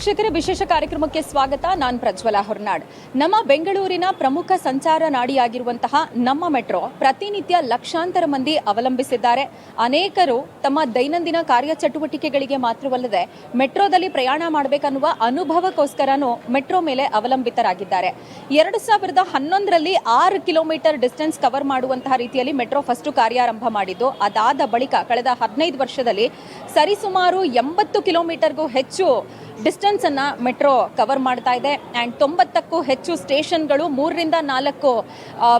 ವೀಕ್ಷಕರೇ, ವಿಶೇಷ ಕಾರ್ಯಕ್ರಮಕ್ಕೆ ಸ್ವಾಗತ. ನಾನು ಪ್ರಜ್ವಲ ಹೊರನಾಡ್. ನಮ್ಮ ಬೆಂಗಳೂರಿನ ಪ್ರಮುಖ ಸಂಚಾರ ನಾಡಿಯಾಗಿರುವಂತಹ ನಮ್ಮ ಮೆಟ್ರೋ ಪ್ರತಿನಿತ್ಯ ಲಕ್ಷಾಂತರ ಮಂದಿ ಅವಲಂಬಿಸಿದ್ದಾರೆ. ಅನೇಕರು ತಮ್ಮ ದೈನಂದಿನ ಕಾರ್ಯಚಟುವಟಿಕೆಗಳಿಗೆ ಮಾತ್ರವಲ್ಲದೆ ಮೆಟ್ರೋದಲ್ಲಿ ಪ್ರಯಾಣ ಮಾಡಬೇಕನ್ನುವ ಅನುಭವಕ್ಕೋಸ್ಕರನೂ ಮೆಟ್ರೋ ಮೇಲೆ ಅವಲಂಬಿತರಾಗಿದ್ದಾರೆ. 2011ರಲ್ಲಿ 6 ಕಿಲೋಮೀಟರ್ ಡಿಸ್ಟೆನ್ಸ್ ಕವರ್ ಮಾಡುವಂತಹ ರೀತಿಯಲ್ಲಿ ಮೆಟ್ರೋ ಫಸ್ಟ್ ಕಾರ್ಯಾರಂಭ ಮಾಡಿದ್ದು, ಅದಾದ ಬಳಿಕ ಕಳೆದ 15 ವರ್ಷದಲ್ಲಿ ಸರಿಸುಮಾರು 80 ಕಿಲೋಮೀಟರ್ಗೂ ಹೆಚ್ಚು ಡಿಸ್ಟೆನ್ಸ್ ಅನ್ನ ಮೆಟ್ರೋ ಕವರ್ ಮಾಡ್ತಾ ಇದೆ. ಆ್ಯಂಡ್ 90ಕ್ಕೂ ಹೆಚ್ಚು ಸ್ಟೇಷನ್ಗಳು, 3ರಿಂದ 4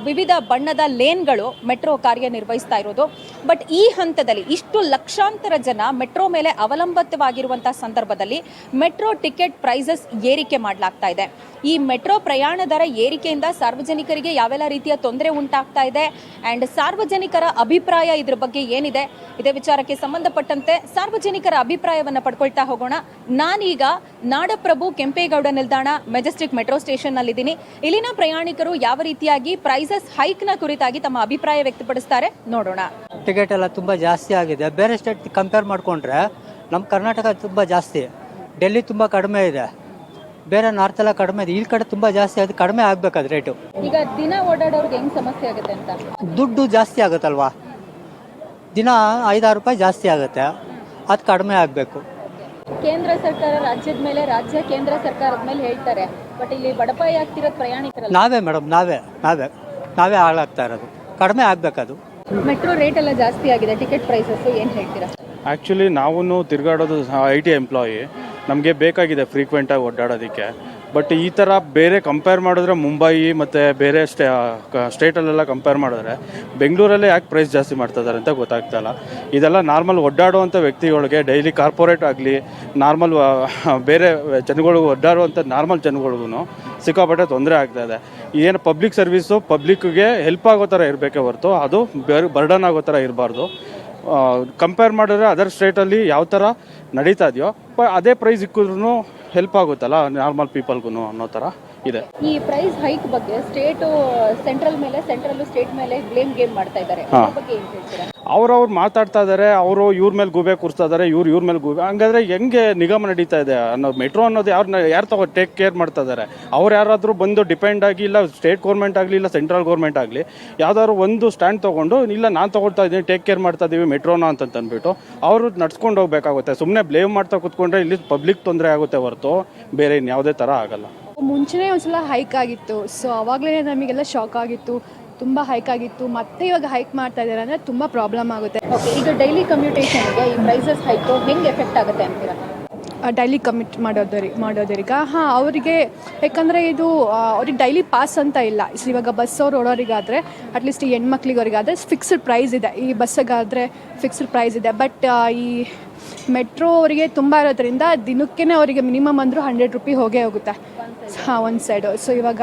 ವಿವಿಧ ಬಣ್ಣದ ಲೇನ್ಗಳು ಮೆಟ್ರೋ ಕಾರ್ಯನಿರ್ವಹಿಸ್ತಾ ಇರೋದು. ಬಟ್ ಈ ಹಂತದಲ್ಲಿ ಇಷ್ಟು ಲಕ್ಷಾಂತರ ಜನ ಮೆಟ್ರೋ ಮೇಲೆ ಅವಲಂಬಿತವಾಗಿರುವಂತಹ ಸಂದರ್ಭದಲ್ಲಿ ಮೆಟ್ರೋ ಟಿಕೆಟ್ ಪ್ರೈಸಸ್ ಏರಿಕೆ ಮಾಡಲಾಗ್ತಾ ಇದೆ. ಈ ಮೆಟ್ರೋ ಪ್ರಯಾಣ ದರ ಏರಿಕೆಯಿಂದ ಸಾರ್ವಜನಿಕರಿಗೆ ಯಾವೆಲ್ಲ ರೀತಿಯ ತೊಂದರೆ ಉಂಟಾಗ್ತಾ ಇದೆ ಆ್ಯಂಡ್ ಸಾರ್ವಜನಿಕರ ಅಭಿಪ್ರಾಯ ಇದ್ರ ಬಗ್ಗೆ ಏನಿದೆ, ಇದೇ ವಿಚಾರಕ್ಕೆ ಸಂಬಂಧಪಟ್ಟಂತೆ ಸಾರ್ವಜನಿಕರ ಅಭಿಪ್ರಾಯವನ್ನು ಪಡ್ಕೊಳ್ತಾ ಹೋಗೋಣ. ನಾನೀಗ ನಾಡಪ್ರಭು ಕೆಂಪೇಗೌಡ ನಿಲ್ದಾಣ ಮೆಜೆಸ್ಟಿಕ್ ಮೆಟ್ರೋ ಸ್ಟೇಷನ್ ನಲ್ಲಿದ್ದೀನಿ. ಇಲ್ಲಿನ ಪ್ರಯಾಣಿಕರು ಯಾವ ರೀತಿಯಾಗಿ ಪ್ರೈಸಸ್ ಹೈಕ್ ನ ಕುರಿತಾಗಿ ತಮ್ಮ ಅಭಿಪ್ರಾಯ ವ್ಯಕ್ತಪಡಿಸ್ತಾರೆ, ನೋಡೋಣ. ಟಿಕೆಟ್ ಎಲ್ಲ ತುಂಬ ಜಾಸ್ತಿ ಆಗಿದೆ. ಬೇರೆ ಸ್ಟೇಟ್ ಕಂಪೇರ್ ಮಾಡಿಕೊಂಡ್ರೆ ನಮ್ಮ ಕರ್ನಾಟಕ ತುಂಬ ಜಾಸ್ತಿ, ಡೆಲ್ಲಿ ತುಂಬ ಕಡಿಮೆ ಇದೆ, ಬೇರೆ ನಾರ್ತ್ ಎಲ್ಲ ಕಡಿಮೆ ಇದೆ. ಈ ಕಡೆ ತುಂಬ ಜಾಸ್ತಿ ಆಗಿದೆ, ಕಡಿಮೆ ಆಗಬೇಕಾದ ರೇಟು. ಈಗ ದಿನ ಓಡಾಡೋರ್ಗೆ ಹೆಂಗ್ ಸಮಸ್ಯೆ ಆಗುತ್ತೆ ಅಂತ? ದುಡ್ಡು ಜಾಸ್ತಿ ಆಗುತ್ತಲ್ವಾ, ದಿನ 5-6 ರೂಪಾಯಿ ಜಾಸ್ತಿ ಆಗುತ್ತೆ, ಅದು ಕಡಿಮೆ ಆಗಬೇಕು. ಕೇಂದ್ರ ಸರ್ಕಾರ ರಾಜ್ಯದ ಮೇಲೆ, ರಾಜ್ಯ ಕೇಂದ್ರ ಸರ್ಕಾರದ ಮೇಲೆ ಹೇಳ್ತಾರೆ, ಬಟ್ ಇಲ್ಲಿ ಬಡಪಾಯಿ ಆಗ್ತಿರೋದು ಪ್ರಯಾಣಿಕರಲ್ಲ. ನಾವೇ ಮೇಡಮ್, ನಾವೇ ಹಾಳಾಗ್ತಾ ಇರೋದು. ಕಡಿಮೆ ಆಗಬೇಕದು. ಮೆಟ್ರೋ ರೇಟ್ ಎಲ್ಲ ಜಾಸ್ತಿ ಆಗಿದೆ, ಟಿಕೆಟ್ ಪ್ರೈಸಸ್ ಏನು ಹೇಳ್ತೀರಾ? ಆ್ಯಕ್ಚುಲಿ ನಾವು ತಿರುಗಾಡೋದು IT ಎಂಪ್ಲಾಯಿ, ನಮಗೆ ಬೇಕಾಗಿದೆ ಫ್ರೀಕ್ವೆಂಟಾಗಿ ಓಡಾಡೋದಕ್ಕೆ. ಬಟ್ ಈ ಥರ ಬೇರೆ ಕಂಪೇರ್ ಮಾಡಿದ್ರೆ ಮುಂಬೈ ಮತ್ತು ಬೇರೆ ಸ್ಟೇಟಲ್ಲೆಲ್ಲ ಕಂಪೇರ್ ಮಾಡಿದ್ರೆ ಬೆಂಗಳೂರಲ್ಲೇ ಯಾಕೆ ಪ್ರೈಸ್ ಜಾಸ್ತಿ ಮಾಡ್ತಿದ್ದಾರೆ ಅಂತ ಗೊತ್ತಾಗ್ತಾಯಿಲ್ಲ. ಇದೆಲ್ಲ ನಾರ್ಮಲ್ ಓಡಾಡುವಂಥ ವ್ಯಕ್ತಿಗಳಿಗೆ, ಡೈಲಿ ಕಾರ್ಪೊರೇಟ್ ಆಗಲಿ, ನಾರ್ಮಲ್ ಬೇರೆ ಜನಗಳಿಗೂ ಓಡಾಡುವಂಥ ನಾರ್ಮಲ್ ಜನಗಳಿಗೂ ಸಿಕ್ಕಾಪಟ್ಟೆ ತೊಂದರೆ ಆಗ್ತಾಯಿದೆ. ಏನು ಪಬ್ಲಿಕ್ ಸರ್ವಿಸು ಪಬ್ಲಿಕ್ಗೆ ಹೆಲ್ಪ್ ಆಗೋ ಥರ ಇರಬೇಕೇ ಹೊರತು ಅದು ಬರ್ಡನ್ ಆಗೋ ಥರ ಇರಬಾರ್ದು. ಕಂಪೇರ್ ಮಾಡಿದ್ರೆ ಅದರ್ ಸ್ಟೇಟಲ್ಲಿ ಯಾವ ಥರ ನಡೀತಾ ಇದೆಯೋ ಅದೇ ಪ್ರೈಸ್ ಇಕ್ಕಿದ್ರೂ ಹೆಲ್ಪ್ ಆಗುತ್ತಲ್ಲ ನಾರ್ಮಲ್ ಪೀಪಲ್ಗೂ ಅನ್ನೋ ಥರ ಇದೆ. ಈ ಪ್ರೈಸ್ ಹೈಕ್ ಬಗ್ಗೆ ಸ್ಟೇಟು ಸೆಂಟ್ರಲ್ ಮೇಲೆ, ಸೆಂಟ್ರಲ್ ಸ್ಟೇಟ್ ಮೇಲೆ ಬ್ಲೇಮ್ ಗೇಮ್ ಮಾಡ್ತಾ ಇದ್ದಾರೆ, ಬಗ್ಗೆ ಏನು ಹೇಳ್ತೀರಾ? ಅವ್ರವ್ರು ಮಾತಾಡ್ತಾ ಇದ್ದಾರೆ, ಅವರು ಇವ್ರ ಮೇಲೆ ಗೂಬೆ ಕೂರಿಸ್ತಾ ಇದ್ದಾರೆ, ಇವ್ರ ಮೇಲೆ ಗೂಬೆ. ಹಂಗಾದ್ರೆ ಹೆಂಗೆ ನಿಗಮ ನಡೀತಾ ಇದೆ ಅನ್ನೋ ಮೆಟ್ರೋ ಅನ್ನೋದು ಯಾರು ಟೇಕ್ ಕೇರ್ ಮಾಡ್ತಾ ಇದ್ದಾರೆ? ಅವ್ರು ಯಾರಾದರೂ ಬಂದು ಡಿಪೆಂಡ್ ಆಗಿ, ಇಲ್ಲ ಸ್ಟೇಟ್ ಗೌರ್ಮೆಂಟ್ ಆಗಲಿ, ಇಲ್ಲ ಸೆಂಟ್ರಲ್ ಗೌರ್ಮೆಂಟ್ ಆಗಲಿ, ಯಾವ್ದಾದ್ರು ಒಂದು ಸ್ಟ್ಯಾಂಡ್ ತೊಗೊಂಡು, ಇಲ್ಲ ನಾನು ತೊಗೊಳ್ತಾ ಇದ್ದೀನಿ, ಟೇಕ್ ಕೇರ್ ಮಾಡ್ತಾ ಇದ್ದೀವಿ ಮೆಟ್ರೋನ ಅಂತ ಅಂದ್ಬಿಟ್ಟು ಅವರು ನಡ್ಸ್ಕೊಂಡು ಹೋಗ್ಬೇಕಾಗುತ್ತೆ. ಸುಮ್ಮನೆ ಬ್ಲೇಮ್ ಮಾಡ್ತಾ ಕೂತ್ಕೊಂಡ್ರೆ ಇಲ್ಲಿ ಪಬ್ಲಿಕ್ ತೊಂದರೆ ಆಗುತ್ತೆ ಹೊರತು ಬೇರೆ ಇನ್ಯಾವುದೇ ಥರ ಆಗಲ್ಲ. ಮುಂಚೆನೇ ಒಂದ್ಸಲ ಹೈಕ್ ಆಗಿತ್ತು, ಸೊ ಅವಾಗಲೇ ನಮಗೆಲ್ಲ ಶಾಕ್ ಆಗಿತ್ತು, ತುಂಬ ಹೈಕ್ ಆಗಿತ್ತು. ಮತ್ತೆ ಇವಾಗ ಹೈಕ್ ಮಾಡ್ತಾ ಇದ್ದಾರೆ ಅಂದರೆ ತುಂಬ ಪ್ರಾಬ್ಲಮ್ ಆಗುತ್ತೆ. ಓಕೆ, ಈಗ ಡೈಲಿ ಕಮ್ಯುಟೇಷನ್ಗೆ ಈ ಪ್ರೈಸಸ್ ಹೈಕು ಹೆಂಗೆ ಎಫೆಕ್ಟ್ ಆಗುತ್ತೆ ಅಂತೀರಾ? ಡೈಲಿ ಕಮಿಟ್ ಮಾಡೋದರಿಗೆ ಅವರಿಗೆ, ಯಾಕಂದರೆ ಇದು ಅವ್ರಿಗೆ ಡೈಲಿ ಪಾಸ್ ಅಂತ ಇಲ್ಲ. ಇವಾಗ ಬಸ್ ಅವ್ರು ಓಡೋರಿಗಾದರೆ, ಅಟ್ಲೀಸ್ಟ್ ಈ ಹೆಣ್ಮಕ್ಳಿಗವ್ರಿಗಾದರೆ ಫಿಕ್ಸ್ಡ್ ಪ್ರೈಸ್ ಇದೆ, ಈ ಬಸ್ಸಿಗಾದರೆ ಫಿಕ್ಸ್ಡ್ ಪ್ರೈಸ್ ಇದೆ. ಬಟ್ ಈ ಮೆಟ್ರೋ ಅವರಿಗೆ ತುಂಬ ಇರೋದ್ರಿಂದ ದಿನಕ್ಕೇ ಅವರಿಗೆ ಮಿನಿಮಮ್ ಅಂದರೂ 100 ರೂಪಾಯಿ ಹೋಗೇ ಹೋಗುತ್ತೆ ಒಂದು ಸೈಡು. ಸೊ ಇವಾಗ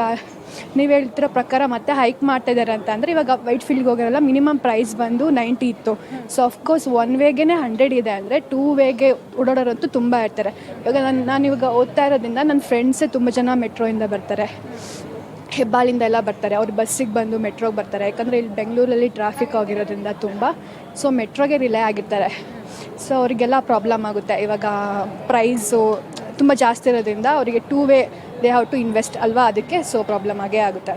ನೀವು ಹೇಳ್ತಿರೋ ಪ್ರಕಾರ ಮತ್ತೆ ಹೈಕ್ ಮಾಡ್ತಾ ಇದ್ದಾರೆ ಅಂತ ಅಂದರೆ, ಇವಾಗ ವೈಟ್ ಫೀಲ್ಡ್ಗೆ ಹೋಗೋರೆಲ್ಲ ಮಿನಿಮಮ್ ಪ್ರೈಸ್ ಬಂದು 90 ಇತ್ತು. ಸೊ ಅಫ್ಕೋರ್ಸ್ 1 ವೇಗೆ 100 ಇದೆ ಅಂದರೆ 2 ವೇಗೆ ಓಡಾಡೋರಂತೂ ತುಂಬ ಇರ್ತಾರೆ. ಇವಾಗ ನಾನು ಇವಾಗ ಓದ್ತಾ ಇರೋದ್ರಿಂದ ನನ್ನ ಫ್ರೆಂಡ್ಸೇ ತುಂಬ ಜನ ಮೆಟ್ರೋಯಿಂದ ಬರ್ತಾರೆ, ಹೆಬ್ಬಾಳಿಂದ ಎಲ್ಲ ಬರ್ತಾರೆ. ಅವ್ರು ಬಸ್ಸಿಗೆ ಬಂದು ಮೆಟ್ರೋಗೆ ಬರ್ತಾರೆ, ಯಾಕಂದರೆ ಇಲ್ಲಿ ಬೆಂಗಳೂರಲ್ಲಿ ಟ್ರಾಫಿಕ್ ಆಗಿರೋದ್ರಿಂದ ತುಂಬ. ಸೊ ಮೆಟ್ರೋಗೆ ರಿಲೇ ಆಗಿರ್ತಾರೆ. ಸೊ ಅವರಿಗೆಲ್ಲ ಪ್ರಾಬ್ಲಮ್ ಆಗುತ್ತೆ. ಇವಾಗ ಪ್ರೈಸು ತುಂಬ ಜಾಸ್ತಿ ಇರೋದ್ರಿಂದ ಅವರಿಗೆ 2 way they have to invest ಅಲ್ವಾ, ಅದಕ್ಕೆ ಸೊ ಪ್ರಾಬ್ಲಮ್ ಆಗೇ ಆಗುತ್ತೆ.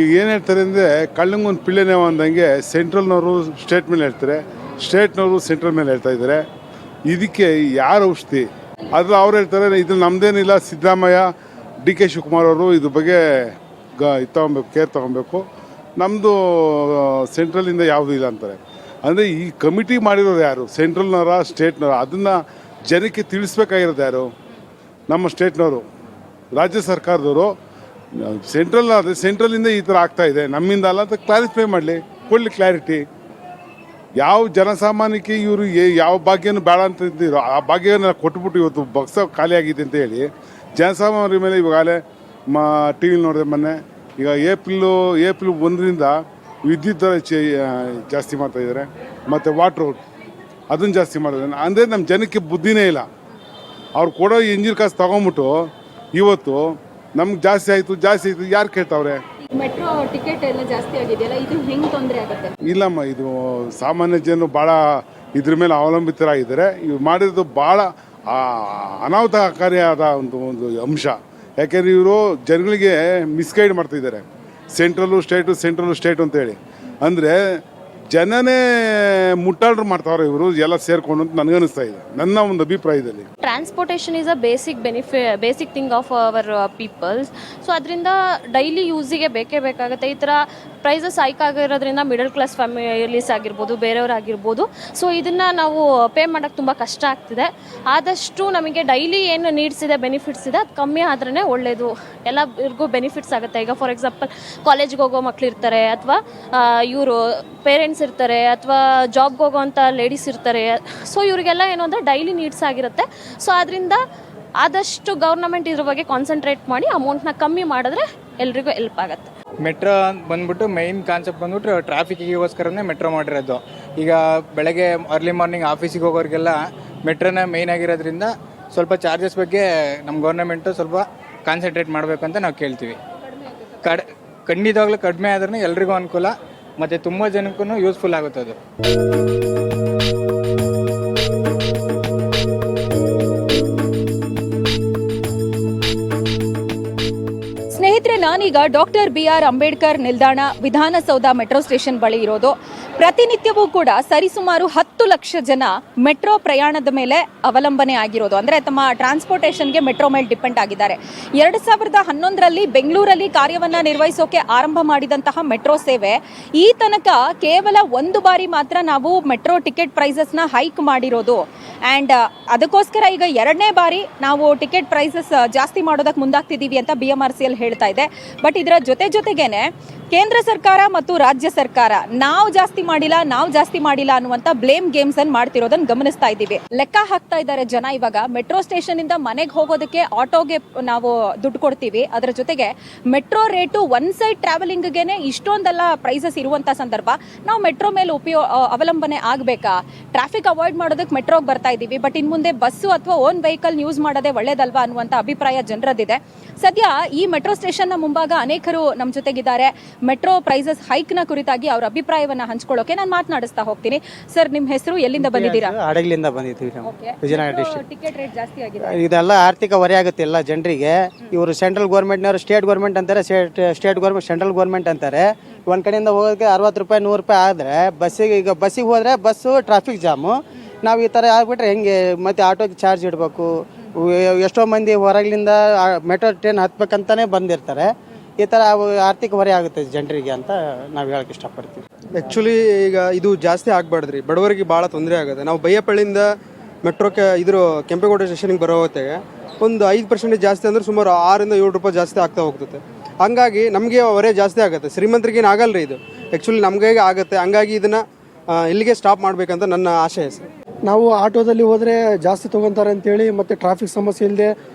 ಈಗ ಏನು ಹೇಳ್ತಾರೆ ಅಂದರೆ, ಕಳ್ಳಂಗೊಂದು ಪಿಳ್ಳೆನೇವ ಅಂದಂಗೆ ಸೆಂಟ್ರಲ್ನವರು ಸ್ಟೇಟ್ ಮೇಲೆ ಹೇಳ್ತಾರೆ, ಸ್ಟೇಟ್ನವರು ಸೆಂಟ್ರಲ್ ಮೇಲೆ ಹೇಳ್ತಾ ಇದ್ದಾರೆ. ಇದಕ್ಕೆ ಯಾರು ಔಷಧಿ? ಆದರೆ ಅವ್ರು ಹೇಳ್ತಾರೆ ಇದು ನಮ್ಮದೇನಿಲ್ಲ, ಸಿದ್ದರಾಮಯ್ಯ, DK ಶಿವಕುಮಾರ್ ಅವರು ಇದ್ರ ಬಗ್ಗೆ ತೊಗೊಬೇಕು, ಕೇರ್ ತೊಗೊಬೇಕು, ನಮ್ಮದು ಸೆಂಟ್ರಲಿಂದ ಯಾವುದೂ ಇಲ್ಲ ಅಂತಾರೆ. ಅಂದರೆ ಈ ಕಮಿಟಿ ಮಾಡಿರೋರು ಯಾರು? ಸೆಂಟ್ರಲ್ನವರ, ಸ್ಟೇಟ್ನವರ? ಅದನ್ನು ಜನಕ್ಕೆ ತಿಳಿಸ್ಬೇಕಾಗಿರೋದು ಯಾರು? ನಮ್ಮ ಸ್ಟೇಟ್ನವರು, ರಾಜ್ಯ ಸರ್ಕಾರದವರು. ಸೆಂಟ್ರಲ್ ಆದರೆ ಸೆಂಟ್ರಲಿಂದ ಈ ಥರ ಆಗ್ತಾಯಿದೆ, ನಮ್ಮಿಂದ ಅಲ್ಲ ಅಂತ ಕ್ಲಾರಿಫೈ ಮಾಡಲಿ, ಕೊಡಲಿ ಕ್ಲಾರಿಟಿ. ಯಾವ ಜನಸಾಮಾನ್ಯಕ್ಕೆ ಇವರು ಯಾವ ಭಾಗ್ಯನೂ ಬೇಡ ಅಂತಿದ್ದೀರೋ ಆ ಭಾಗ್ಯನ ಕೊಟ್ಬಿಟ್ಟು ಇವತ್ತು ಬಕ್ಸ ಖಾಲಿಯಾಗಿದೆ ಅಂತ ಹೇಳಿ ಜನಸಾಮಾನ್ಯರ ಮೇಲೆ ಇವಾಗಲೇ TV ನೋಡಿದೆ ಮೊನ್ನೆ. ಈಗ ಏಪ್ರಿಲ್ 1ರಿಂದ ವಿದ್ಯುತ್ ದರ ಜಾಸ್ತಿ ಮಾಡ್ತಾಯಿದ್ದಾರೆ, ಮತ್ತು ವಾಟ್ರು ಅದನ್ನು ಜಾಸ್ತಿ ಮಾಡಿದ್ದಾರೆ. ಅಂದರೆ ನಮ್ಮ ಜನಕ್ಕೆ ಬುದ್ಧಿನೇ ಇಲ್ಲ. ಅವ್ರು ಕೊಡೋ ಇಂಜಿನ್ ಕಾಸು ತೊಗೊಂಬಿಟ್ಟು ಇವತ್ತು ನಮ್ಗೆ ಜಾಸ್ತಿ ಆಯಿತು ಯಾರು ಕೇಳ್ತಾವ್ರೆ? ಮೆಟ್ರೋ ಟಿಕೆಟ್ ಎಲ್ಲ ಜಾಸ್ತಿ ಆಗಿದೆಯಲ್ಲ, ಇದು ಹೆಂಗೆ ತೊಂದರೆ ಆಗುತ್ತೆ? ಇಲ್ಲಮ್ಮ, ಇದು ಸಾಮಾನ್ಯ ಜನರು ಭಾಳ ಇದ್ರ ಮೇಲೆ ಅವಲಂಬಿತರಾಗಿದ್ದಾರೆ. ಇವು ಮಾಡಿರೋದು ಭಾಳ ಅನಾಹುತಕಾರಿಯಾದ ಒಂದು ಅಂಶ. ಯಾಕೆಂದರೆ ಇವರು ಜನಗಳಿಗೆ ಮಿಸ್ಗೈಡ್ ಮಾಡ್ತಿದ್ದಾರೆ, ಸೆಂಟ್ರಲು ಸ್ಟೇಟು ಅಂತೇಳಿ. ಅಂದರೆ ಜನನೇ ಮುಟ್ಟಾಳ್ರು ಮಾಡ್ತಾವ್ರೆ ಇವರು ಎಲ್ಲ ಸೇರ್ಕೊಂಡು ಅಂತ ನನಗನ್ನಿಸ್ತಾ ಇದೆ, ನನ್ನ ಒಂದು ಅಭಿಪ್ರಾಯದಲ್ಲಿ. Transportation is a basic thing of our peoples. So ಅದರಿಂದ ಡೈಲಿ ಯೂಸಿಗೆ ಬೇಕೇ ಬೇಕಾಗುತ್ತೆ. ಈ ಥರ ಪ್ರೈಸಸ್ ಹೈಕ್ ಆಗಿರೋದ್ರಿಂದ ಮಿಡಲ್ ಕ್ಲಾಸ್ ಫ್ಯಾಮಿಲೀಸ್ ಆಗಿರ್ಬೋದು, ಬೇರೆಯವರಾಗಿರ್ಬೋದು, ಸೊ ಇದನ್ನು ನಾವು ಪೇ ಮಾಡೋಕ್ಕೆ ತುಂಬ ಕಷ್ಟ ಆಗ್ತಿದೆ. ಆದಷ್ಟು ನಮಗೆ ಡೈಲಿ ಏನು ನೀಡ್ಸ್ ಇದೆ, ಬೆನಿಫಿಟ್ಸ್ ಇದೆ, ಅದು ಕಮ್ಮಿ ಆದ್ರೇ ಒಳ್ಳೆಯದು. ಎಲ್ಲರಿಗೂ ಬೆನಿಫಿಟ್ಸ್ ಆಗುತ್ತೆ. ಈಗ ಫಾರ್ ಎಕ್ಸಾಂಪಲ್ ಕಾಲೇಜ್ಗೆ ಹೋಗೋ ಮಕ್ಳು ಇರ್ತಾರೆ, ಅಥವಾ ಇವರು ಪೇರೆಂಟ್ಸ್ ಇರ್ತಾರೆ, ಅಥವಾ ಜಾಬ್ಗೆ ಹೋಗೋವಂಥ ಲೇಡೀಸ್ ಇರ್ತಾರೆ. ಸೊ ಇವರಿಗೆಲ್ಲ ಏನು ಅಂದರೆ ಡೈಲಿ ನೀಡ್ಸ್ ಆಗಿರುತ್ತೆ. ಸೊ ಅದರಿಂದ ಆದಷ್ಟು ಗೌರ್ನಮೆಂಟ್ ಇದ್ರ ಬಗ್ಗೆ ಕಾನ್ಸಂಟ್ರೇಟ್ ಮಾಡಿ ಅಮೌಂಟ್ನ ಕಮ್ಮಿ ಮಾಡಿದ್ರೆ ಎಲ್ರಿಗೂ ಹೆಲ್ಪ್ ಆಗುತ್ತೆ. ಮೆಟ್ರೋ ಬಂದ್ಬಿಟ್ಟು ಮೈನ್ ಕಾನ್ಸೆಪ್ಟ್ ಬಂದ್ಬಿಟ್ಟು ಟ್ರಾಫಿಕ್ಕಿಗೋಸ್ಕರನೇ ಮೆಟ್ರೋ ಮಾಡಿರೋದು. ಈಗ ಬೆಳಗ್ಗೆ ಅರ್ಲಿ ಮಾರ್ನಿಂಗ್ ಆಫೀಸಿಗೆ ಹೋಗೋರಿಗೆಲ್ಲ ಮೆಟ್ರೋನೇ ಮೈನ್ ಆಗಿರೋದ್ರಿಂದ ಸ್ವಲ್ಪ ಚಾರ್ಜಸ್ ಬಗ್ಗೆ ನಮ್ಮ ಗೌರ್ನಮೆಂಟು ಸ್ವಲ್ಪ ಕಾನ್ಸಂಟ್ರೇಟ್ ಮಾಡಬೇಕು ಅಂತ ನಾವು ಕೇಳ್ತೀವಿ. ಖಂಡಿತವಾಗ್ಲೂ ಕಡಿಮೆ ಆದ್ರೂ ಎಲ್ರಿಗೂ ಅನುಕೂಲ ಮತ್ತು ತುಂಬ ಜನಕ್ಕೂ ಯೂಸ್ಫುಲ್ ಆಗುತ್ತೆ ಅದು. ಸ್ನೇಹಿತರೆ, ನಾನೀಗ ಡಾಕ್ಟರ್ BR ಅಂಬೇಡ್ಕರ್ ನಿಲ್ದಾಣ ವಿಧಾನಸೌಧ ಮೆಟ್ರೋ ಸ್ಟೇಷನ್ ಬಳಿ ಇರೋದು. ಪ್ರತಿನಿತ್ಯವೂ ಕೂಡ ಸರಿಸುಮಾರು 10 ಲಕ್ಷ ಜನ ಮೆಟ್ರೋ ಪ್ರಯಾಣದ ಮೇಲೆ ಅವಲಂಬನೆ ಆಗಿರೋದು, ಅಂದರೆ ತಮ್ಮ ಟ್ರಾನ್ಸ್ಪೋರ್ಟೇಷನ್ಗೆ ಮೆಟ್ರೋ ಮೇಲೆ ಡಿಪೆಂಡ್ ಆಗಿದ್ದಾರೆ. 2011ರಲ್ಲಿ ಬೆಂಗಳೂರಲ್ಲಿ ಕಾರ್ಯವನ್ನು ನಿರ್ವಹಿಸೋಕೆ ಆರಂಭ ಮಾಡಿದಂತಹ ಮೆಟ್ರೋ ಸೇವೆ ಈ ತನಕ ಕೇವಲ ಒಂದು ಬಾರಿ ಮಾತ್ರ ನಾವು ಮೆಟ್ರೋ ಟಿಕೆಟ್ ಪ್ರೈಸಸ್ನ ಹೈಕ್ ಮಾಡಿರೋದು. ಆ್ಯಂಡ್ ಅದಕ್ಕೋಸ್ಕರ ಈಗ 2ನೇ ಬಾರಿ ನಾವು ಟಿಕೆಟ್ ಪ್ರೈಸಸ್ ಜಾಸ್ತಿ ಮಾಡೋದಕ್ಕೆ ಮುಂದಾಗ್ತಿದ್ದೀವಿ ಅಂತ BMRCL ಹೇಳ್ತಾ ಇದೆ. ಬಟ್ ಇದರ ಜೊತೆಗೇನೆ ಕೇಂದ್ರ ಸರ್ಕಾರ ಮತ್ತು ರಾಜ್ಯ ಸರ್ಕಾರ ನಾವು ಜಾಸ್ತಿ ಮಾಡಿಲ್ಲ ಅನ್ನುವಂಥ ಬ್ಲೇಮ್ ಗೇಮ್ಸ್ ಅನ್ನು ಮಾಡ್ತಿರೋದನ್ನ ಗಮನಿಸ್ತಾ ಇದ್ದೀವಿ. ಲೆಕ್ಕ ಹಾಕ್ತಾ ಇದ್ದಾರೆ ಜನ. ಇವಾಗ ಮೆಟ್ರೋ ಸ್ಟೇಷನ್ ಇಂದ ಮನೆಗೆ ಹೋಗೋದಕ್ಕೆ ಆಟೋಗೆ ನಾವು ದುಡ್ಡು ಕೊಡ್ತೀವಿ, ಅದರ ಜೊತೆಗೆ ಮೆಟ್ರೋ ರೇಟು ಒನ್ ಸೈಡ್ ಟ್ರಾವೆಲಿಂಗ್ಗೆನೆ ಇಷ್ಟೊಂದೆಲ್ಲ ಪ್ರೈಸಸ್ ಇರುವಂತ ಸಂದರ್ಭ ನಾವು ಮೆಟ್ರೋ ಮೇಲೆ ಅವಲಂಬನೆ ಆಗಬೇಕಾ? ಟ್ರಾಫಿಕ್ ಅವಾಯ್ಡ್ ಮಾಡೋದಕ್ಕೆ ಮೆಟ್ರೋಗೆ ಬರ್ತಾ ಇದ್ದೀವಿ, ಬಟ್ ಇನ್ನು ಮುಂದೆ ಬಸ್ಸು ಅಥವಾ ಓನ್ ವೆಹಿಕಲ್ ಯೂಸ್ ಮಾಡೋದೇ ಒಳ್ಳೇದಲ್ವಾ ಅನ್ನುವಂಥ ಅಭಿಪ್ರಾಯ ಜನರದಿದೆ. ಸದ್ಯ ಈ ಮೆಟ್ರೋ ಸ್ಟೇಷನ್ನ ಮುಂಭಾಗ ಅನೇಕರು ನಮ್ಮ ಜೊತೆಗಿದ್ದಾರೆ. ಮೆಟ್ರೋ ಪ್ರೈಸಸ್ ಹೈಕ್ನ ಕುರಿತಾಗಿ ಅವರ ಅಭಿಪ್ರಾಯವನ್ನ ಹಂಚ್ಕೊಳ್ಳೋಕೆ ನಾನು ಮಾತನಾಡಿಸ್ತಾ ಹೋಗ್ತೀನಿ. ಸರ್, ನಿಮ್ಮ ಹೆಸರು, ಎಲ್ಲಿಂದ ಬಂದಿದ್ದೀರಾ? ಹಡಗಲಿಂದ ಬಂದಿದ್ದೀವಿ ನಾವು, ವಿಜಯನಗರ ಡಿಸ್ಟ್ರಿಕ್ಟ್. ಟಿಕೆಟ್ ರೇಟ್ ಜಾಸ್ತಿ ಆಗಿದೆ, ಇದೆಲ್ಲ ಆರ್ಥಿಕ ಹೊರೆ ಆಗುತ್ತೆ ಎಲ್ಲ ಜನರಿಗೆ. ಇವರು ಸೆಂಟ್ರಲ್ ಗೌರ್ಮೆಂಟ್ನವರು ಸ್ಟೇಟ್ ಗೌರ್ಮೆಂಟ್ ಅಂತಾರೆ, ಸ್ಟೇಟ್ ಗೌರ್ಮೆಂಟ್ ಸೆಂಟ್ರಲ್ ಗೌರ್ಮೆಂಟ್ ಅಂತಾರೆ. ಒಂದು ಕಡೆಯಿಂದ ಹೋಗೋಕ್ಕೆ 60 ರೂಪಾಯಿ 100 ರೂಪಾಯಿ ಆದರೆ ಬಸ್ಸಿಗೆ ಹೋದರೆ ಬಸ್ಸು ಟ್ರಾಫಿಕ್ ಜಾಮು. ನಾವು ಈ ಥರ ಆಗ್ಬಿಟ್ರೆ ಹೆಂಗೆ? ಮತ್ತು ಆಟೋಗೆ ಚಾರ್ಜ್ ಇಡಬೇಕು. ಎಷ್ಟೋ ಮಂದಿ ಹೊರಗಿನಿಂದ ಮೆಟ್ರೋ ಟ್ರೈನ್ ಹತ್ಬೇಕಂತಾನೆ ಬಂದಿರ್ತಾರೆ. ಈ ಥರ ಆರ್ಥಿಕ ಹೊರೆ ಆಗುತ್ತೆ ಜನರಿಗೆ ಅಂತ ನಾವು ಹೇಳಕ್ಕೆ ಇಷ್ಟಪಡ್ತೀವಿ. ಆ್ಯಕ್ಚುಲಿ ಈಗ ಇದು ಜಾಸ್ತಿ ಆಗಬಾರ್ದ್ರಿ, ಬಡವರಿಗೆ ಭಾಳ ತೊಂದರೆ ಆಗುತ್ತೆ. ನಾವು ಬೈಯಪಳ್ಳಿಯಿಂದ ಮೆಟ್ರೋಕ್ಕೆ ಕೆಂಪೇಗೌಡ ಸ್ಟೇಷನ್ಗೆ ಬರೋ ಹೊತ್ತಿಗೆ ಒಂದು 5% ಜಾಸ್ತಿ ಅಂದರೆ ಸುಮಾರು 6 ರಿಂದ 7 ರೂಪಾಯಿ ಜಾಸ್ತಿ ಆಗ್ತಾ ಹೋಗ್ತದೆ. ಹಂಗಾಗಿ ನಮಗೆ ಹೊರೆ ಜಾಸ್ತಿ ಆಗುತ್ತೆ. ಶ್ರೀಮಂತರಿಗೇನು ಆಗಲ್ಲ ಇದು, ಆ್ಯಕ್ಚುಲಿ ನಮಗೆ ಆಗುತ್ತೆ. ಹಂಗಾಗಿ ಇದನ್ನು ಇಲ್ಲಿಗೆ ಸ್ಟಾಪ್ ಮಾಡಬೇಕಂತ ನನ್ನ ಆಶೆ ಸರ್. ನಾವು ಆಟೋದಲ್ಲಿ ಹೋದರೆ ಜಾಸ್ತಿ ತೊಗೊತಾರೆ ಅಂತೇಳಿ, ಮತ್ತು ಟ್ರಾಫಿಕ್ ಸಮಸ್ಯೆ ಇಲ್ಲದೆ